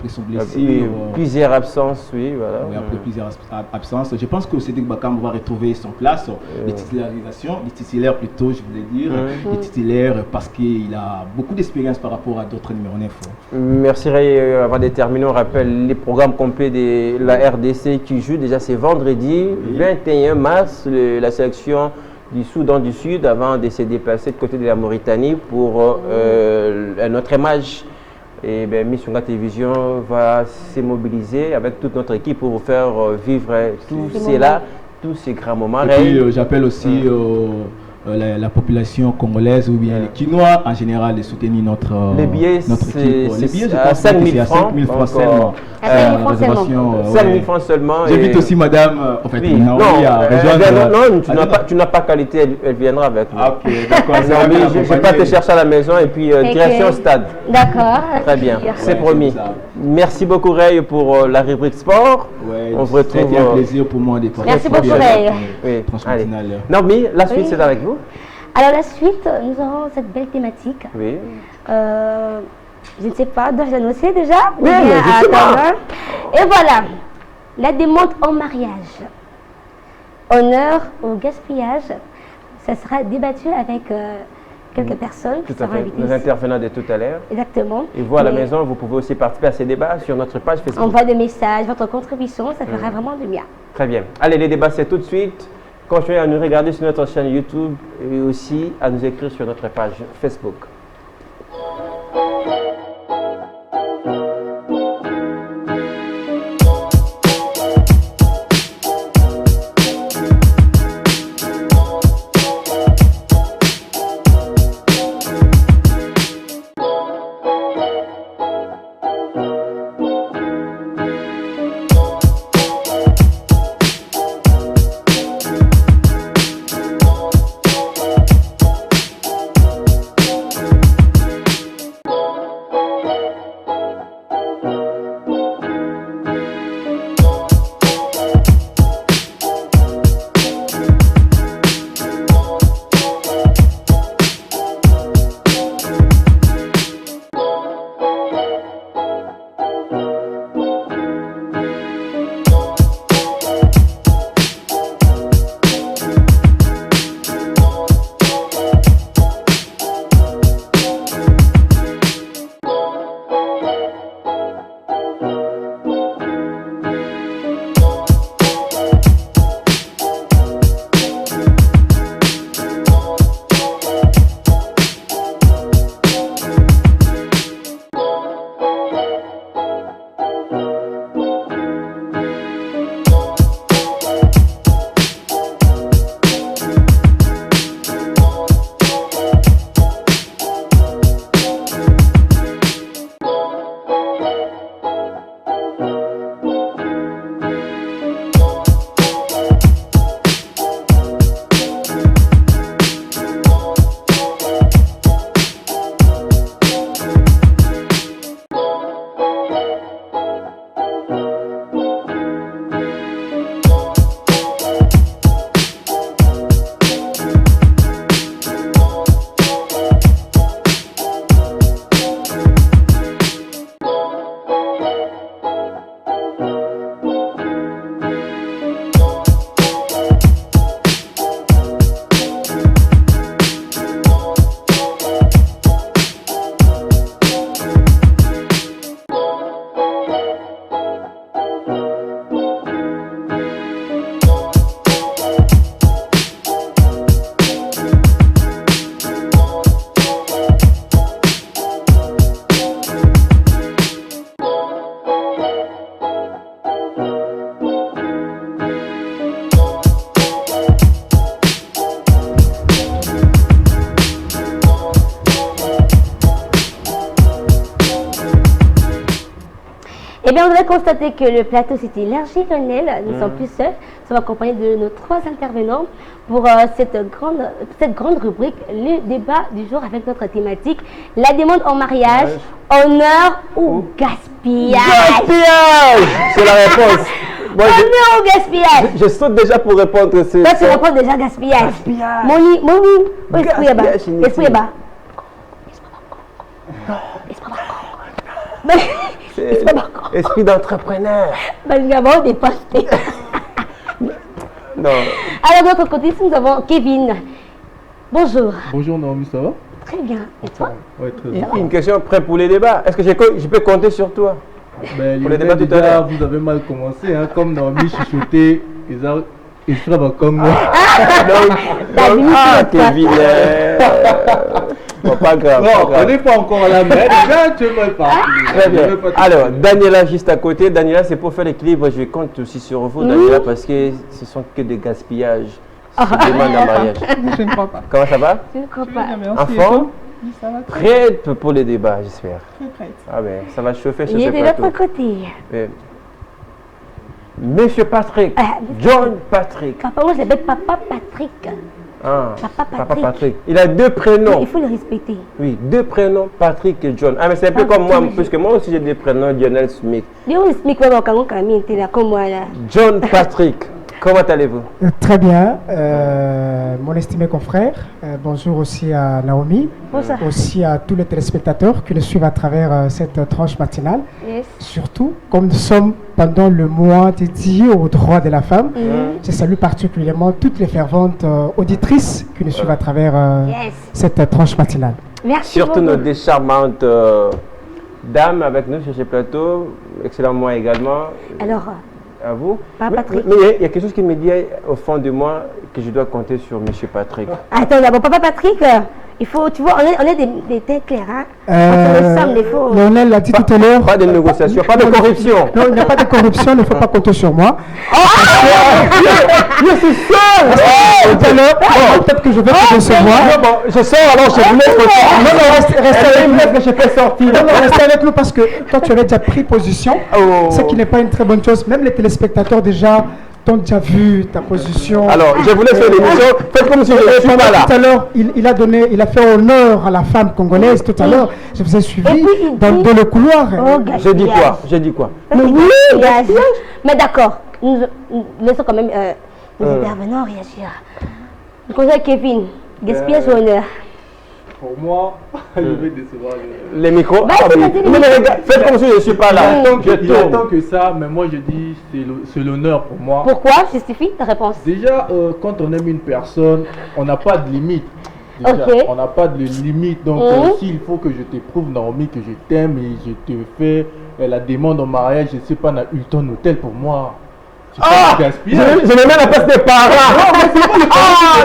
son blessure. Plusieurs absences, oui. Voilà. Oui, après plusieurs absences. Je pense que Cédric Bakambu va retrouver son place, les titularisations, les titulaires plutôt, je voulais dire, les titulaires parce qu'il a beaucoup d'expérience par rapport à d'autres numéros 9. Merci Ray. Avant de terminer, on rappelle les programmes complets de la RDC qui joue déjà ce vendredi 21 mars, la sélection du Soudan du Sud avant de se déplacer de côté de la Mauritanie pour un autre match. Et bien, Missunga Télévision va se mobiliser avec toute notre équipe pour vous faire vivre tout cela, tous ces grands moments. Et puis j'appelle aussi la population congolaise ou bien les Quinois en général de soutenir notre équipe. Les billets, je pense, 5 000 francs seulement. 5 000 francs seulement. J'invite aussi madame, en fait, non, tu n'as pas qualité, elle viendra avec moi. Ok, d'accord. Je ne vais pas te chercher à la maison et puis direction stade. D'accord. Très bien, c'est promis. Merci beaucoup Ray pour la rubrique sport. On se retrouve. C'était un plaisir pour moi d'être. Merci beaucoup Ray. Allez. Normi, la suite c'est avec vous. Alors la suite, nous aurons cette belle thématique. Oui. Je ne sais pas, dois-je l'annoncer déjà? Oui, mais je sais pas. Et voilà, la demande en mariage. Honneur au gaspillage. Ça sera débattu avec quelques personnes. Tout à fait. Nos intervenants de tout à l'heure. Exactement. Et vous à la maison, vous pouvez aussi participer à ces débats sur notre page Facebook. Envoie des messages, votre contribution, ça fera vraiment du bien. Très bien. Allez, les débats, c'est tout de suite. Continuez à nous regarder sur notre chaîne YouTube et aussi à nous écrire sur notre page Facebook. Eh bien, on va constater que le plateau s'est élargi, Lionel. Nous ne sommes plus seuls. Nous sommes accompagnés de nos 3 intervenants pour cette grande rubrique, le débat du jour avec notre thématique, la demande en mariage, honneur ou gaspillage. Gaspillage, c'est la réponse. Moi, honneur ou gaspillage. Je saute déjà pour répondre. Toi, tu réponds déjà gaspillage. Moni, esprit est bas. Esprit est bas. Esprit d'entrepreneur. Balgamo dépassé. Non. Alors, de notre côté, nous avons Kevin. Bonjour. Bonjour Naomi, ça va? Très bien. Et toi? Oui, très bien. Une question prête pour les débats. Est-ce que je peux compter sur toi? Pour les débats tout à l'heure, vous avez mal commencé, hein, comme Naomi chuchotait, ils travaillent comme moi. Kevin. Bon, pas grave. Non, on n'est pas encore à la mer, déjà tu es mal parti. Très bien. Alors, Daniela juste à côté. Daniela, c'est pour faire l'équilibre. Je compte aussi sur vous, Daniela, parce que ce sont que des gaspillages. C'est des demandes en mariage. Je ne crois pas. Comment ça va? Je ne crois pas. Enfant? Oui, ça va très Prête pour les débats, j'espère. très prête. Ah ben, ça va chauffer sur Il ce est de plateau. l'autre côté. Monsieur Patrick, John Patrick. Papa, moi je l'appelle Papa Patrick. Ah, Papa Patrick. Il a 2 prénoms. Il faut le respecter. Oui, 2 prénoms, Patrick et John. Ah, mais c'est un peu comme moi, puisque moi aussi j'ai des prénoms, Lionel Smith. Comme moi là. John Patrick, comment allez-vous? Très bien, mon estimé confrère. Bonjour aussi à Naomi, Bonsoir. aussi à tous les téléspectateurs qui le suivent à travers cette tranche matinale. Yes. Surtout, comme nous sommes pendant le mois dédié aux droits de la femme, je salue particulièrement toutes les ferventes auditrices qui nous suivent à travers cette tranche matinale. Merci Surtout beaucoup. nos des charmantes dames avec nous sur ce plateau. Excellent mois également. Alors, À vous. Papa Patrick. Mais il y a quelque chose qui me dit au fond de moi que je dois compter sur Monsieur Patrick. attends d'abord, Papa Patrick, il faut, tu vois, on est des têtes claires, hein. Entre les sommes, il faut. Lionel l'a dit tout à l'heure. Pas de négociation, pas de corruption. Non, il n'y a pas de corruption, il ne faut pas compter sur moi. Je suis seul. Tout à l'heure, peut-être que je vais te recevoir. Je sors alors, je vous laisse Restez avec nous. que je peux sortir. Non, restez avec nous parce que toi, tu avais déjà pris position, ce qui n'est pas une très bonne chose. Même les téléspectateurs déjà t'ont déjà vu ta position. Alors, je vous laisse faire l'émission. Faites comme si je ne suis pas là. Tout à l'heure, il a fait honneur à la femme congolaise. Tout à l'heure, je vous ai suivi dans le couloir. J'ai dit quoi? Mais oui, mais d'accord, nous laissons quand même les intervenants réagir. Le conseil Kevin, gaspillage ou honneur? Pour moi, je vais décevoir Les micros. Vas-y. Faites comme si je ne suis pas là. Il attend que ça, mais moi je dis c'est l'honneur pour moi. Pourquoi? Justifie ta réponse. Déjà, quand on aime une personne, on n'a pas de limite. Déjà, on n'a pas de limite. Donc, s'il faut que je t'éprouve, Naomi, que je t'aime et je te fais la demande en mariage, je ne sais pas, Hilton Hotel pour moi. Je me mets à la place des parents.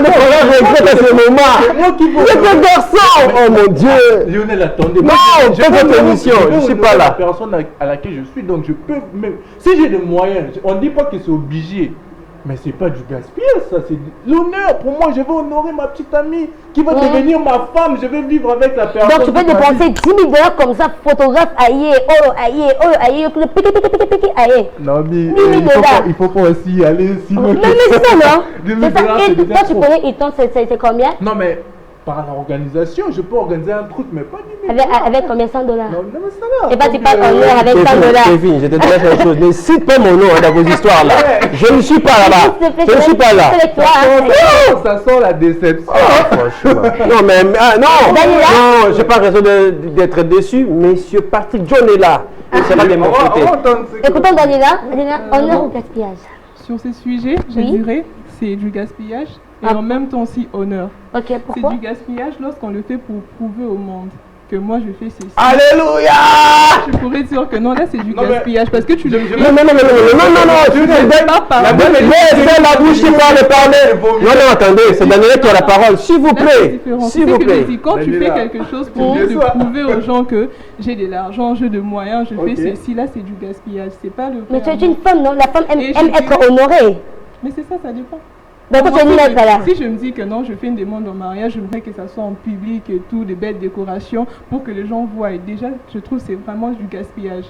Les parents regrettent à ce moment. C'est moi qui vous. C'est un garçon. Oh mon Dieu. Lionel, attendez. Non, faites votre émission. Je ne suis pas là. La personne à laquelle je suis, donc je peux même. Si j'ai des moyens, on ne dit pas que c'est obligé. Mais c'est pas du gaspillage, ça, c'est l'honneur. Pour moi, je vais honorer ma petite amie qui va devenir ma femme. Je vais vivre avec la personne. Donc tu peux dépenser 10 000 $ comme ça, photographe, aïe, aïe. Non, mais 10 000 $. il faut pas aussi aller si loin. Mais c'est ça, non? 10 000 C'est ça. $, Et c'est déjà toi, tu trop. connais Hilton, c'est combien? Non, mais par l'organisation, je peux organiser un truc, mais pas 10 000 $. Avec combien? 100 $. Non, mais ça va. Et pas tu parles en heure avec 100 $. Kevin, je te dis la chose. Ne cite pas mon nom dans vos histoires là. Je ne suis pas là-bas. Je ne suis pas là. Ça sent la déception. Non, mais non, j'ai pas raison d'être déçu. Monsieur Patrick John est là. Il sera de mon côté. Écoutons Daniela, honneur ou gaspillage? Sur ces sujets, je dirais c'est du gaspillage et en même temps aussi honneur. Ok, C'est pourquoi? du gaspillage lorsqu'on le fait pour prouver au monde que moi je fais ceci. Alléluia. Je pourrais dire que non, là c'est du gaspillage parce que tu le fais. Non, tu laissez la bouche qui parle parler. Non, attendez, c'est Daniela qui a la parole. S'il vous plaît. S'il vous plaît. Quand tu fais quelque chose pour prouver aux gens que j'ai de l'argent, j'ai de moyens, je fais ceci, là c'est du gaspillage. C'est pas le. Mais tu es une femme, non? La femme aime être honorée. Mais c'est ça, ça dépend. Si je me dis que non, je fais une demande en mariage, j'aimerais que ça soit en public et tout, des belles décorations pour que les gens voient. Et déjà, je trouve que c'est vraiment du gaspillage.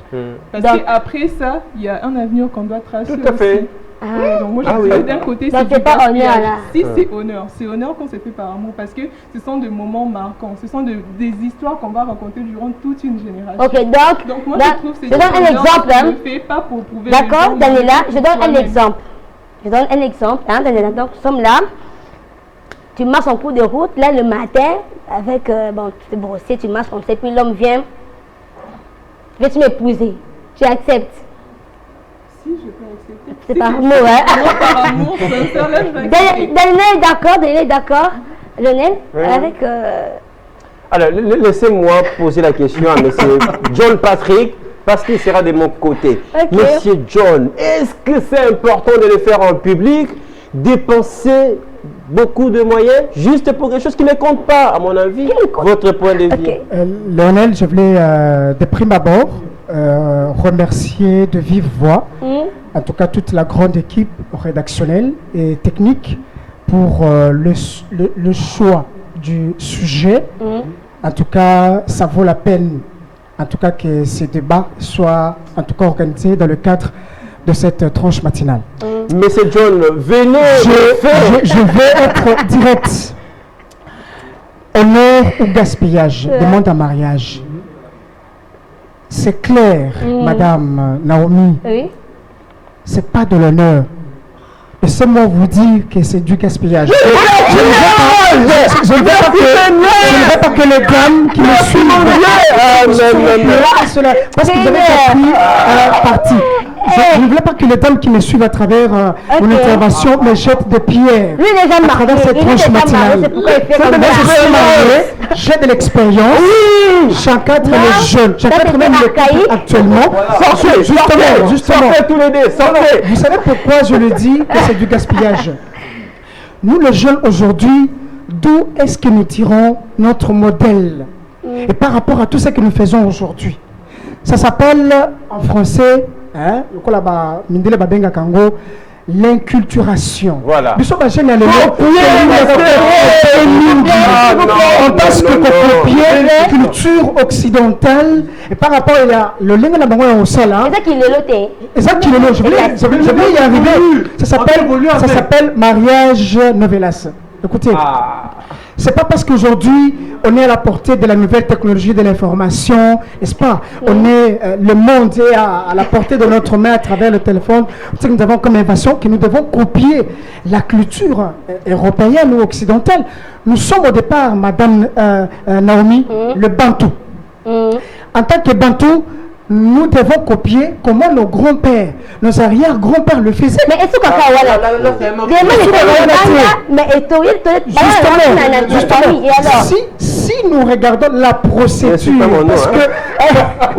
Parce qu'après ça, il y a un avenir qu'on doit tracer. Tout à fait. Donc moi, je trouve que d'un côté, c'est du gaspillage. Si c'est honneur qu'on s'est fait par amour parce que ce sont des moments marquants. Ce sont des histoires qu'on va raconter durant toute une génération. Ok, donc moi, je trouve que c'est je donne un exemple. Je ne fais pas pour prouver. D'accord, Daniela, je donne un exemple. Je donne un exemple, Daniela. Donc, nous sommes là. Tu marches en cours de route, là, le matin, avec, tu te brossé, tu marches comme ça, puis l'homme vient. Veux-tu m'épouser? Tu acceptes? Si, je peux accepter. C'est par amour, hein? Par amour, sincère, là, je vais accepter. Daniela est d'accord. Lionel, avec... Alors, laissez-moi poser la question à M. John Patrick, parce qu'il sera de mon côté. Monsieur John, est-ce que c'est important de le faire en public, dépenser beaucoup de moyens juste pour quelque chose qui ne compte pas, à mon avis? Votre point de vue. Lionel, je voulais de prime abord remercier de vive voix, en tout cas toute la grande équipe rédactionnelle et technique pour le choix du sujet. En tout cas, ça vaut la peine en tout cas que ces débats soient en tout cas organisés dans le cadre de cette tranche matinale. Monsieur John, venez. Je vais être direct. Honneur ou gaspillage, demande en mariage. C'est clair, Madame Naomi. Oui. C'est pas de l'honneur. Laissez-moi vous dire que c'est du gaspillage. Je ne veux pas que les dames qui me suivent parce que vous avez compris partie. Je ne voulais pas que les dames qui me suivent à travers mon intervention me jettent des pierres à travers cette tranche matinale. J'ai de l'expérience. J'encadre les jeunes. J'encadre même les couples actuellement. Justement. Vous savez pourquoi je le dis que c'est du gaspillage? Nous, les jeunes aujourd'hui, d'où est-ce que nous tirons notre modèle? Et par rapport à tout ce que nous faisons aujourd'hui, ça s'appelle en français, l'inculturation. Voilà. On pense que copier la culture occidentale et par rapport à le lingue au sol. Je voulais y arriver. Ça s'appelle mariage novelas. Écoutez, c'est pas parce qu'aujourd'hui on est à la portée de la nouvelle technologie de l'information, n'est-ce pas? Le monde est à la portée de notre main à travers le téléphone. Ce que nous avons comme invention, que nous devons copier la culture européenne ou occidentale. Nous sommes au départ, Madame Naomi, le Bantou. En tant que Bantou, nous devons copier comment nos grands-pères, nos arrière-grands-pères le faisaient. Mais est-ce que si nous regardons la procédure, parce que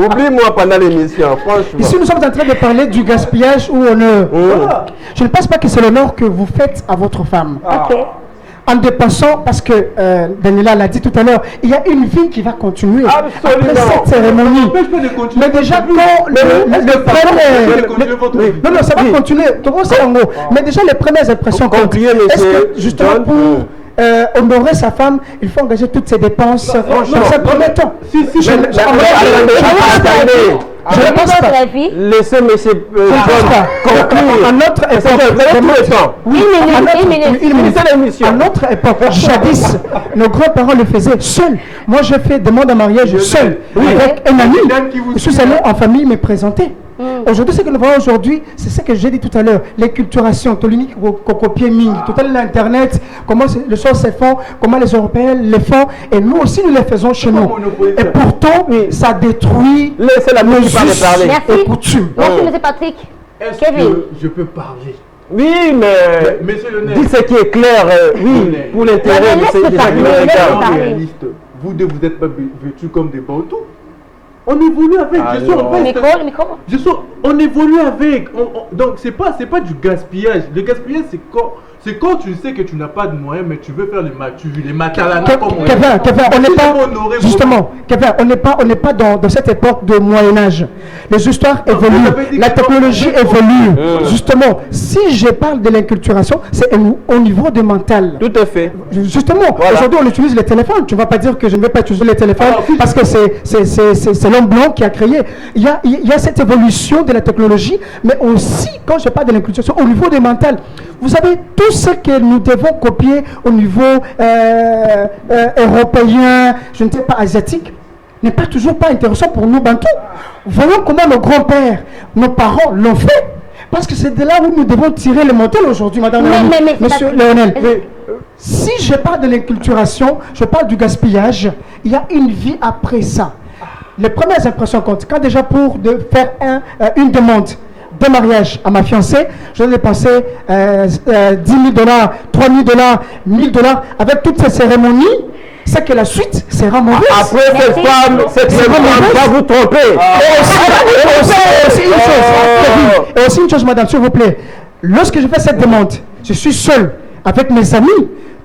oublie-moi pendant l'émission, franchement. Ici nous sommes en train de parler du gaspillage ou honneur. Je ne pense pas que c'est l'honneur que vous faites à votre femme. En dépensant, parce que Daniela l'a dit tout à l'heure, il y a une vie qui va continuer après cette cérémonie. Mais déjà, quand non, ça va continuer. Mais déjà, les premières impressions, est-ce que justement pour honorer sa femme, il faut engager toutes ses dépenses dans ce premier temps? Je ne pense pas. Laissez monsieur conclure. À notre époque, à notre époque, jadis, nos grands-parents le faisaient seuls. Moi, j'ai fait demande en mariage seul, avec un ami. Je suis allé en famille me présenter. Aujourd'hui, ce que nous voyons aujourd'hui, c'est ce que j'ai dit tout à l'heure, l'éculturation, Tolini Kokopie Ming, tout à l'heure l'Internet, comment les choses se font, comment les Européens le font, et nous aussi nous les faisons chez nous. Et pourtant, ça détruit nos us et coutumes. Merci, M. Patrick. Est-ce que je peux parler? Oui, mais dis ce qui est clair, pour l'intérêt de ces gens. Vous deux, vous n'êtes pas vêtus comme des bantous. On évolue avec. On évolue avec. Donc c'est pas du gaspillage. Le gaspillage, C'est quand tu sais que tu n'as pas de moyens, mais tu veux faire les matalana comme on Kevin, on n'est pas, justement, Kevin, on n'est pas dans cette époque de Moyen-Âge. Les histoires évoluent, la technologie évolue. Justement, si je parle de l'inculturation, c'est au niveau du mental. Tout à fait. Justement, aujourd'hui, on utilise les téléphones. Tu ne vas pas dire que je ne vais pas utiliser les téléphones parce que c'est l'homme blanc qui a créé. Il y a cette évolution de la technologie, mais aussi, quand je parle de l'inculturation, au niveau du mental, vous savez, tout ce que nous devons copier au niveau européen, je ne sais pas, asiatique, n'est pas toujours pas intéressant pour nous bantous. Voyons comment nos grands-pères, nos parents l'ont fait. Parce que c'est de là où nous devons tirer le modèle aujourd'hui, madame. Monsieur Léonel. Si je parle de l'inculturation, je parle du gaspillage, il y a une vie après ça. Les premières impressions comptent. Quand déjà pour faire une demande de mariage à ma fiancée, je vais dépenser $10 000, $3 000, $1 000 avec toutes ces cérémonies. C'est que la suite sera mauvaise. Après, cette femme va vous tromper. Et aussi une chose, madame, s'il vous plaît. Lorsque je fais cette demande, je suis seul avec mes amis.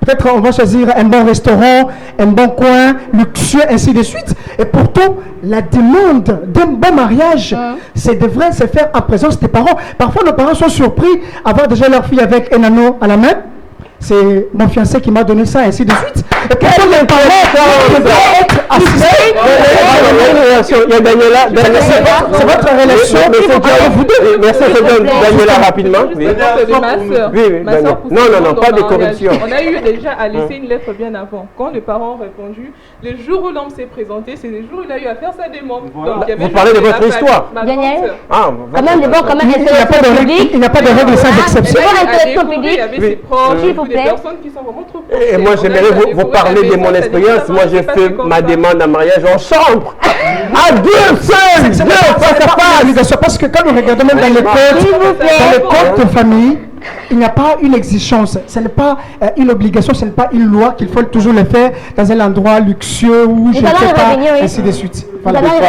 Peut-être on va choisir un bon restaurant, un bon coin, luxueux, ainsi de suite. Et pourtant, la demande d'un bon mariage, c'est devrait se faire en présence des parents. Parfois, nos parents sont surpris à voir déjà leur fille avec un anneau à la main. C'est mon fiancé qui m'a donné ça, ainsi de suite. Et pourtant, les parents devraient être assistés. Il y a Daniela. C'est votre relation. Merci, Daniela, rapidement. Oui, ma soeur. Non, pas de corruption. On a eu déjà à laisser une lettre bien avant. Quand les parents ont répondu, le jour où l'homme s'est présenté, c'est le jour où il a eu à faire sa demande. Vous parlez de votre histoire. Daniel, quand même, il n'y a pas de règle sans exception. Il y avait ses proches, des personnes qui sont vraiment trop proches. Et moi, j'aimerais vous parler de mon expérience. Moi, j'ai fait ma demande en mariage en chambre. À deux seuls. C'est pas l'obligation. Parce que quand nous regardons même dans les codes de famille, il n'y a pas une exigence. Ce n'est pas une obligation, ce n'est pas une loi qu'il faut toujours le faire dans un endroit luxueux où je ne sais pas, ainsi de suite. Voilà. Vraiment,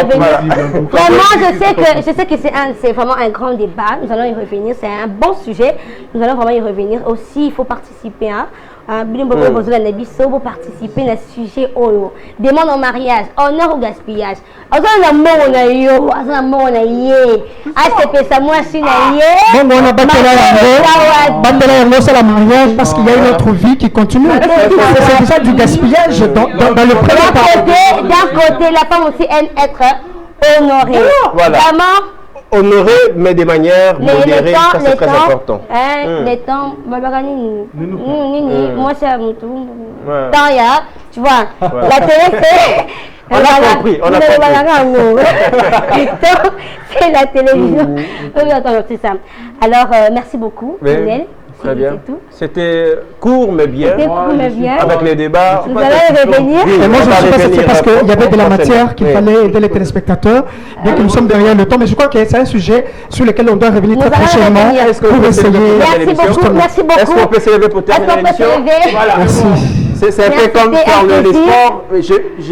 je sais que c'est vraiment un grand débat. Nous allons y revenir. C'est un bon sujet. Nous allons vraiment y revenir. Aussi, il faut participer. Vous participez à ce sujet. Demande en mariage, honneur ou gaspillage. On a c'est la mariage parce qu'il y a une autre vie qui continue. C'est déjà du gaspillage dans le premier pas. D'un côté, la femme aussi aime être honorée. Voilà. Honorée, mais de manière modérée, ça c'est très important. Les temps, moi c'est un tout. Tu vois, la télé c'est... On a compris. C'est la télévision. C'est ça. Alors, merci beaucoup, Lionel. Très bien. C'était court mais bien. Avec les débats. Vous allez revenir. Et moi, je ne suis pas satisfait parce qu'il y avait de la matière qu'il fallait aider les téléspectateurs. Bien que nous sommes derrière le temps, mais je crois que c'est un sujet sur lequel on doit revenir très prochainement pour essayer. Merci beaucoup. Est-ce qu'on peut s'élever pour terminer l'émission? Merci. C'est un peu comme faire le sport.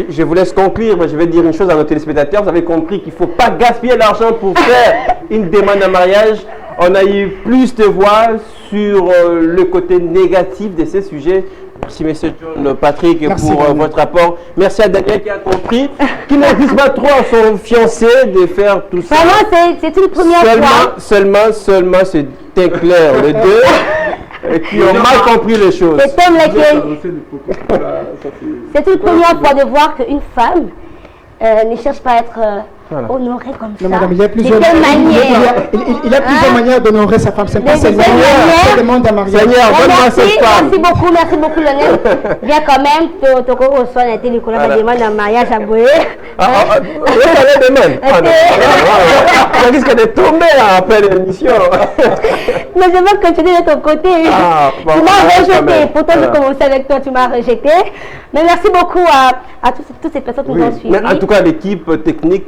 Je vous laisse conclure, mais je vais dire une chose à nos téléspectateurs. Vous avez compris qu'il ne faut pas gaspiller l'argent pour faire une demande en mariage. On a eu plus de voix sur le côté négatif de ces sujets. Merci, M. John Patrick, pour votre rapport. Merci à Daniel qui a compris qu'il n'existe pas trop à son fiancé de faire tout ça. Vraiment, c'est une première fois. Seulement, c'est clair. Les deux qui ont mal compris les choses. C'est une première fois de voir qu'une femme ne cherche pas à être honorée comme ça. Madame, il y a plusieurs manières d'honorer sa femme. C'est pas seulement la demande à mariage. Merci beaucoup, Lionel. Viens quand même, tu reçois la demande en mariage à Boé. On risque de tomber après l'émission. Mais je veux continuer de ton côté. Tu m'as rejeté. Pourtant, j'ai commencé avec toi, tu m'as rejeté. Mais merci beaucoup à toutes ces personnes qui nous ont suivis. En tout cas, l'équipe technique.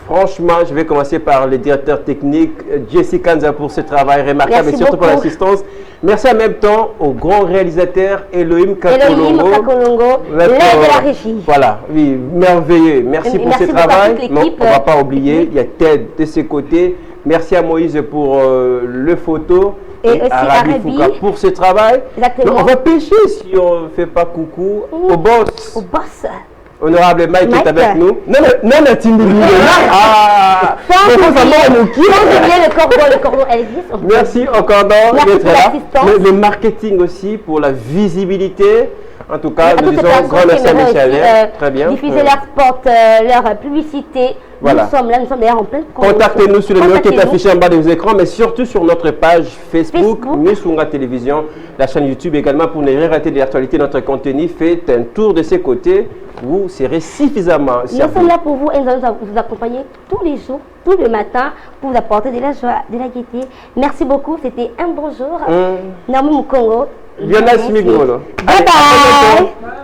Franchement, je vais commencer par le directeur technique, Jessica Nza, pour ce travail remarquable et surtout pour l'assistance. Merci en même temps au grand réalisateur Elohim Kakolongo, l'aide de la régie. Voilà, oui, merveilleux. Merci pour ce travail. Non, on ne va pas oublier, il y a Ted de ses côtés. Merci à Moïse pour le photo. et Arabi Fouka pour ce travail. Exactement. Donc, on va pêcher si on ne fait pas coucou au boss. Au boss. Honorable Mike est avec nous. Non, ah, le cordon, elle existe. Merci au cordon d'être là. Le marketing aussi pour la visibilité. En tout cas, nous disons grand merci à Michel. Très bien. Diffuser leur spot, leur publicité. Voilà. Nous sommes d'ailleurs en pleine promotion. Contactez-nous sur le numéro qui est affiché en bas de vos écrans, mais surtout sur notre page Facebook. Misunga Télévision, la chaîne YouTube également, pour ne rien rater de l'actualité de notre contenu. Faites un tour de ces côtés, vous serez suffisamment servi. Nous sommes là pour vous et nous allons vous accompagner tous les jours, tout le matin, pour vous apporter de la joie, de la gaieté. Merci beaucoup, c'était un bon jour. Naomi Mukongo. Bye bye.